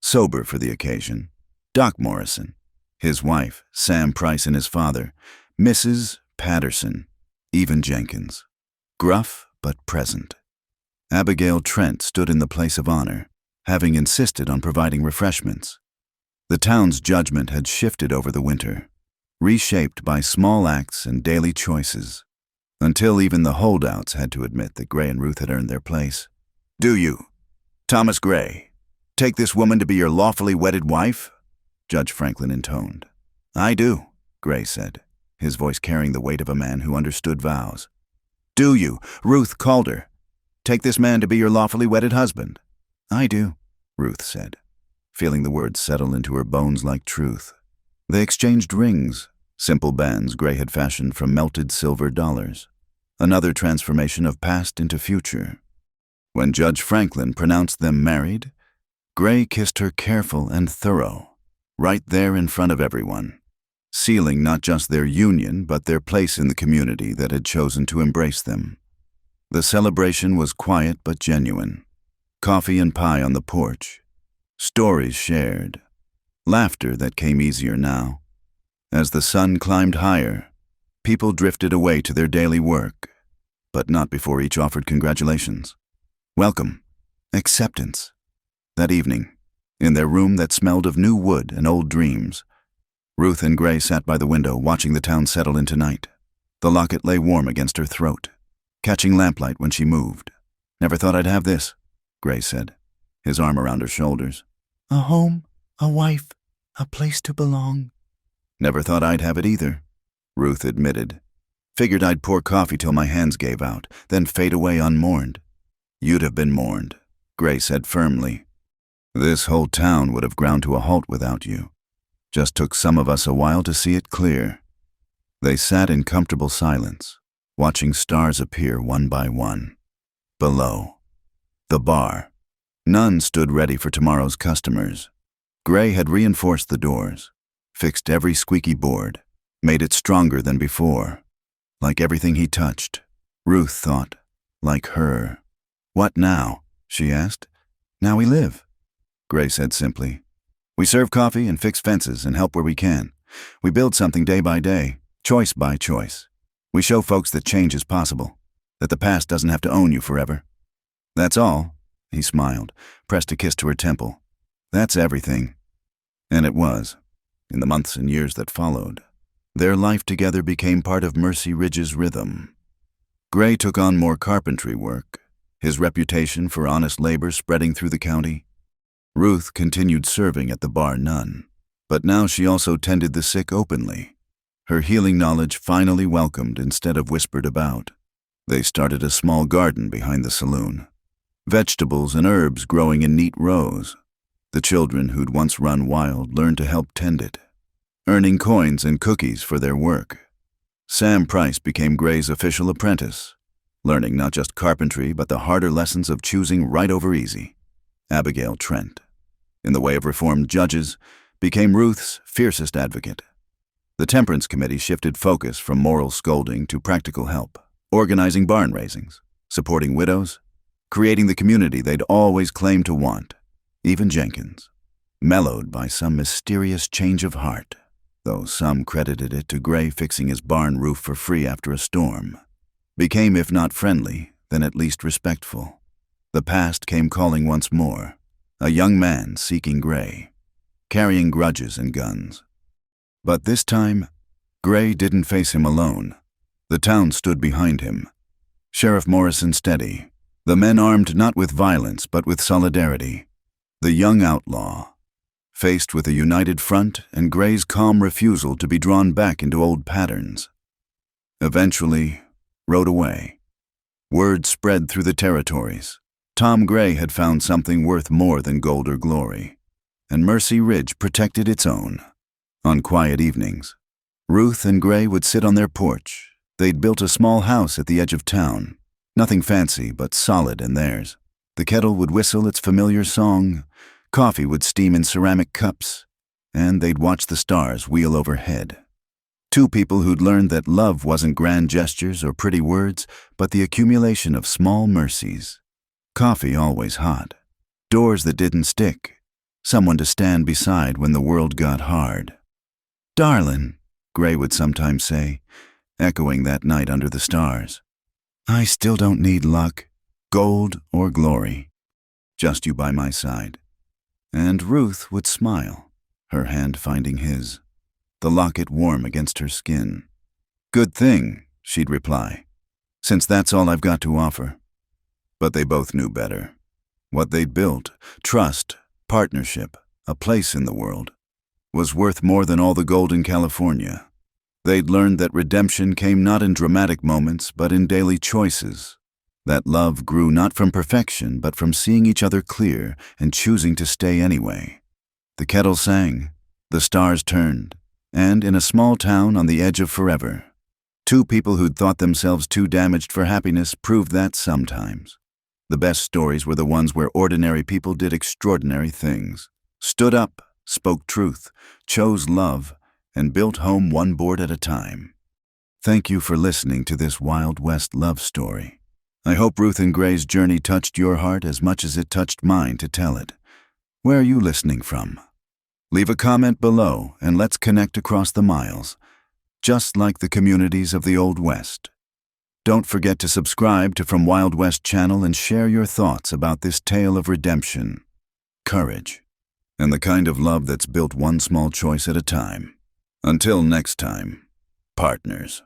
sober for the occasion, Doc Morrison, his wife, Sam Price, and his father, Mrs. Patterson, even Jenkins. Gruff but present. Abigail Trent stood in the place of honor, having insisted on providing refreshments. The town's judgment had shifted over the winter, reshaped by small acts and daily choices, until even the holdouts had to admit that Gray and Ruth had earned their place. "Do you, Thomas Gray, take this woman to be your lawfully wedded wife?" Judge Franklin intoned. "I do," Gray said, his voice carrying the weight of a man who understood vows. "Do you, Ruth Calder, take this man to be your lawfully wedded husband?" "I do," Ruth said, feeling the words settle into her bones like truth. They exchanged rings, simple bands Gray had fashioned from melted silver dollars, another transformation of past into future. When Judge Franklin pronounced them married, Gray kissed her careful and thorough, right there in front of everyone, sealing not just their union but their place in the community that had chosen to embrace them. The celebration was quiet but genuine. Coffee and pie on the porch, stories shared, laughter that came easier now. As the sun climbed higher, people drifted away to their daily work, but not before each offered congratulations. Welcome, acceptance. That evening, in their room that smelled of new wood and old dreams, Ruth and Gray sat by the window watching the town settle into night. The locket lay warm against her throat, catching lamplight when she moved. "Never thought I'd have this," Gray said, his arm around her shoulders. "A home, a wife, a place to belong." "Never thought I'd have it either," Ruth admitted. "Figured I'd pour coffee till my hands gave out, then fade away unmourned." "You'd have been mourned," Gray said firmly. "This whole town would have ground to a halt without you. Just took some of us a while to see it clear." They sat in comfortable silence, watching stars appear one by one. Below, the bar. None stood ready for tomorrow's customers. Gray had reinforced the doors, fixed every squeaky board, made it stronger than before. Like everything he touched, Ruth thought, like her. "What now?" she asked. "Now we live," Gray said simply. "We serve coffee and fix fences and help where we can. We build something day by day, choice by choice. We show folks that change is possible, that the past doesn't have to own you forever. That's all." He smiled, pressed a kiss to her temple. "That's everything." And it was. In the months and years that followed, their life together became part of Mercy Ridge's rhythm. Gray took on more carpentry work, his reputation for honest labor spreading through the county. Ruth continued serving at the Bar None, but now she also tended the sick openly, her healing knowledge finally welcomed instead of whispered about. They started a small garden behind the saloon, vegetables and herbs growing in neat rows. The children who'd once run wild learned to help tend it, earning coins and cookies for their work. Sam Price became Gray's official apprentice, learning not just carpentry but the harder lessons of choosing right over easy. Abigail Trent, in the way of reformed judges, became Ruth's fiercest advocate. The Temperance Committee shifted focus from moral scolding to practical help, organizing barn raisings, supporting widows, creating the community they'd always claimed to want. Even Jenkins, mellowed by some mysterious change of heart, though some credited it to Gray fixing his barn roof for free after a storm, became, if not friendly, then at least respectful. The past came calling once more, a young man seeking Gray, carrying grudges and guns. But this time, Gray didn't face him alone. The town stood behind him, Sheriff Morrison steady. The men armed not with violence but with solidarity. The young outlaw, faced with a united front and Gray's calm refusal to be drawn back into old patterns, eventually rode away. Word spread through the territories. Tom Gray had found something worth more than gold or glory, and Mercy Ridge protected its own. On quiet evenings, Ruth and Gray would sit on their porch. They'd built a small house at the edge of town, nothing fancy but solid and theirs. The kettle would whistle its familiar song, coffee would steam in ceramic cups, and they'd watch the stars wheel overhead. Two people who'd learned that love wasn't grand gestures or pretty words, but the accumulation of small mercies. Coffee always hot, doors that didn't stick, someone to stand beside when the world got hard. "Darlin," Gray would sometimes say, echoing that night under the stars. "I still don't need luck, gold, or glory. Just you by my side." And Ruth would smile, her hand finding his, the locket warm against her skin. "Good thing," she'd reply, "since that's all I've got to offer." But they both knew better. What they'd built, trust, partnership, a place in the world, was worth more than all the gold in California. They'd learned that redemption came not in dramatic moments, but in daily choices. That love grew not from perfection, but from seeing each other clear and choosing to stay anyway. The kettle sang, the stars turned, and in a small town on the edge of forever, two people who'd thought themselves too damaged for happiness proved that sometimes. The best stories were the ones where ordinary people did extraordinary things, stood up, spoke truth, chose love, and built home one board at a time. Thank you for listening to this Wild West love story. I hope Ruth and Gray's journey touched your heart as much as it touched mine to tell it. Where are you listening from? Leave a comment below and let's connect across the miles, just like the communities of the Old West. Don't forget to subscribe to From Wild West channel and share your thoughts about this tale of redemption, courage, and the kind of love that's built one small choice at a time. Until next time, partners.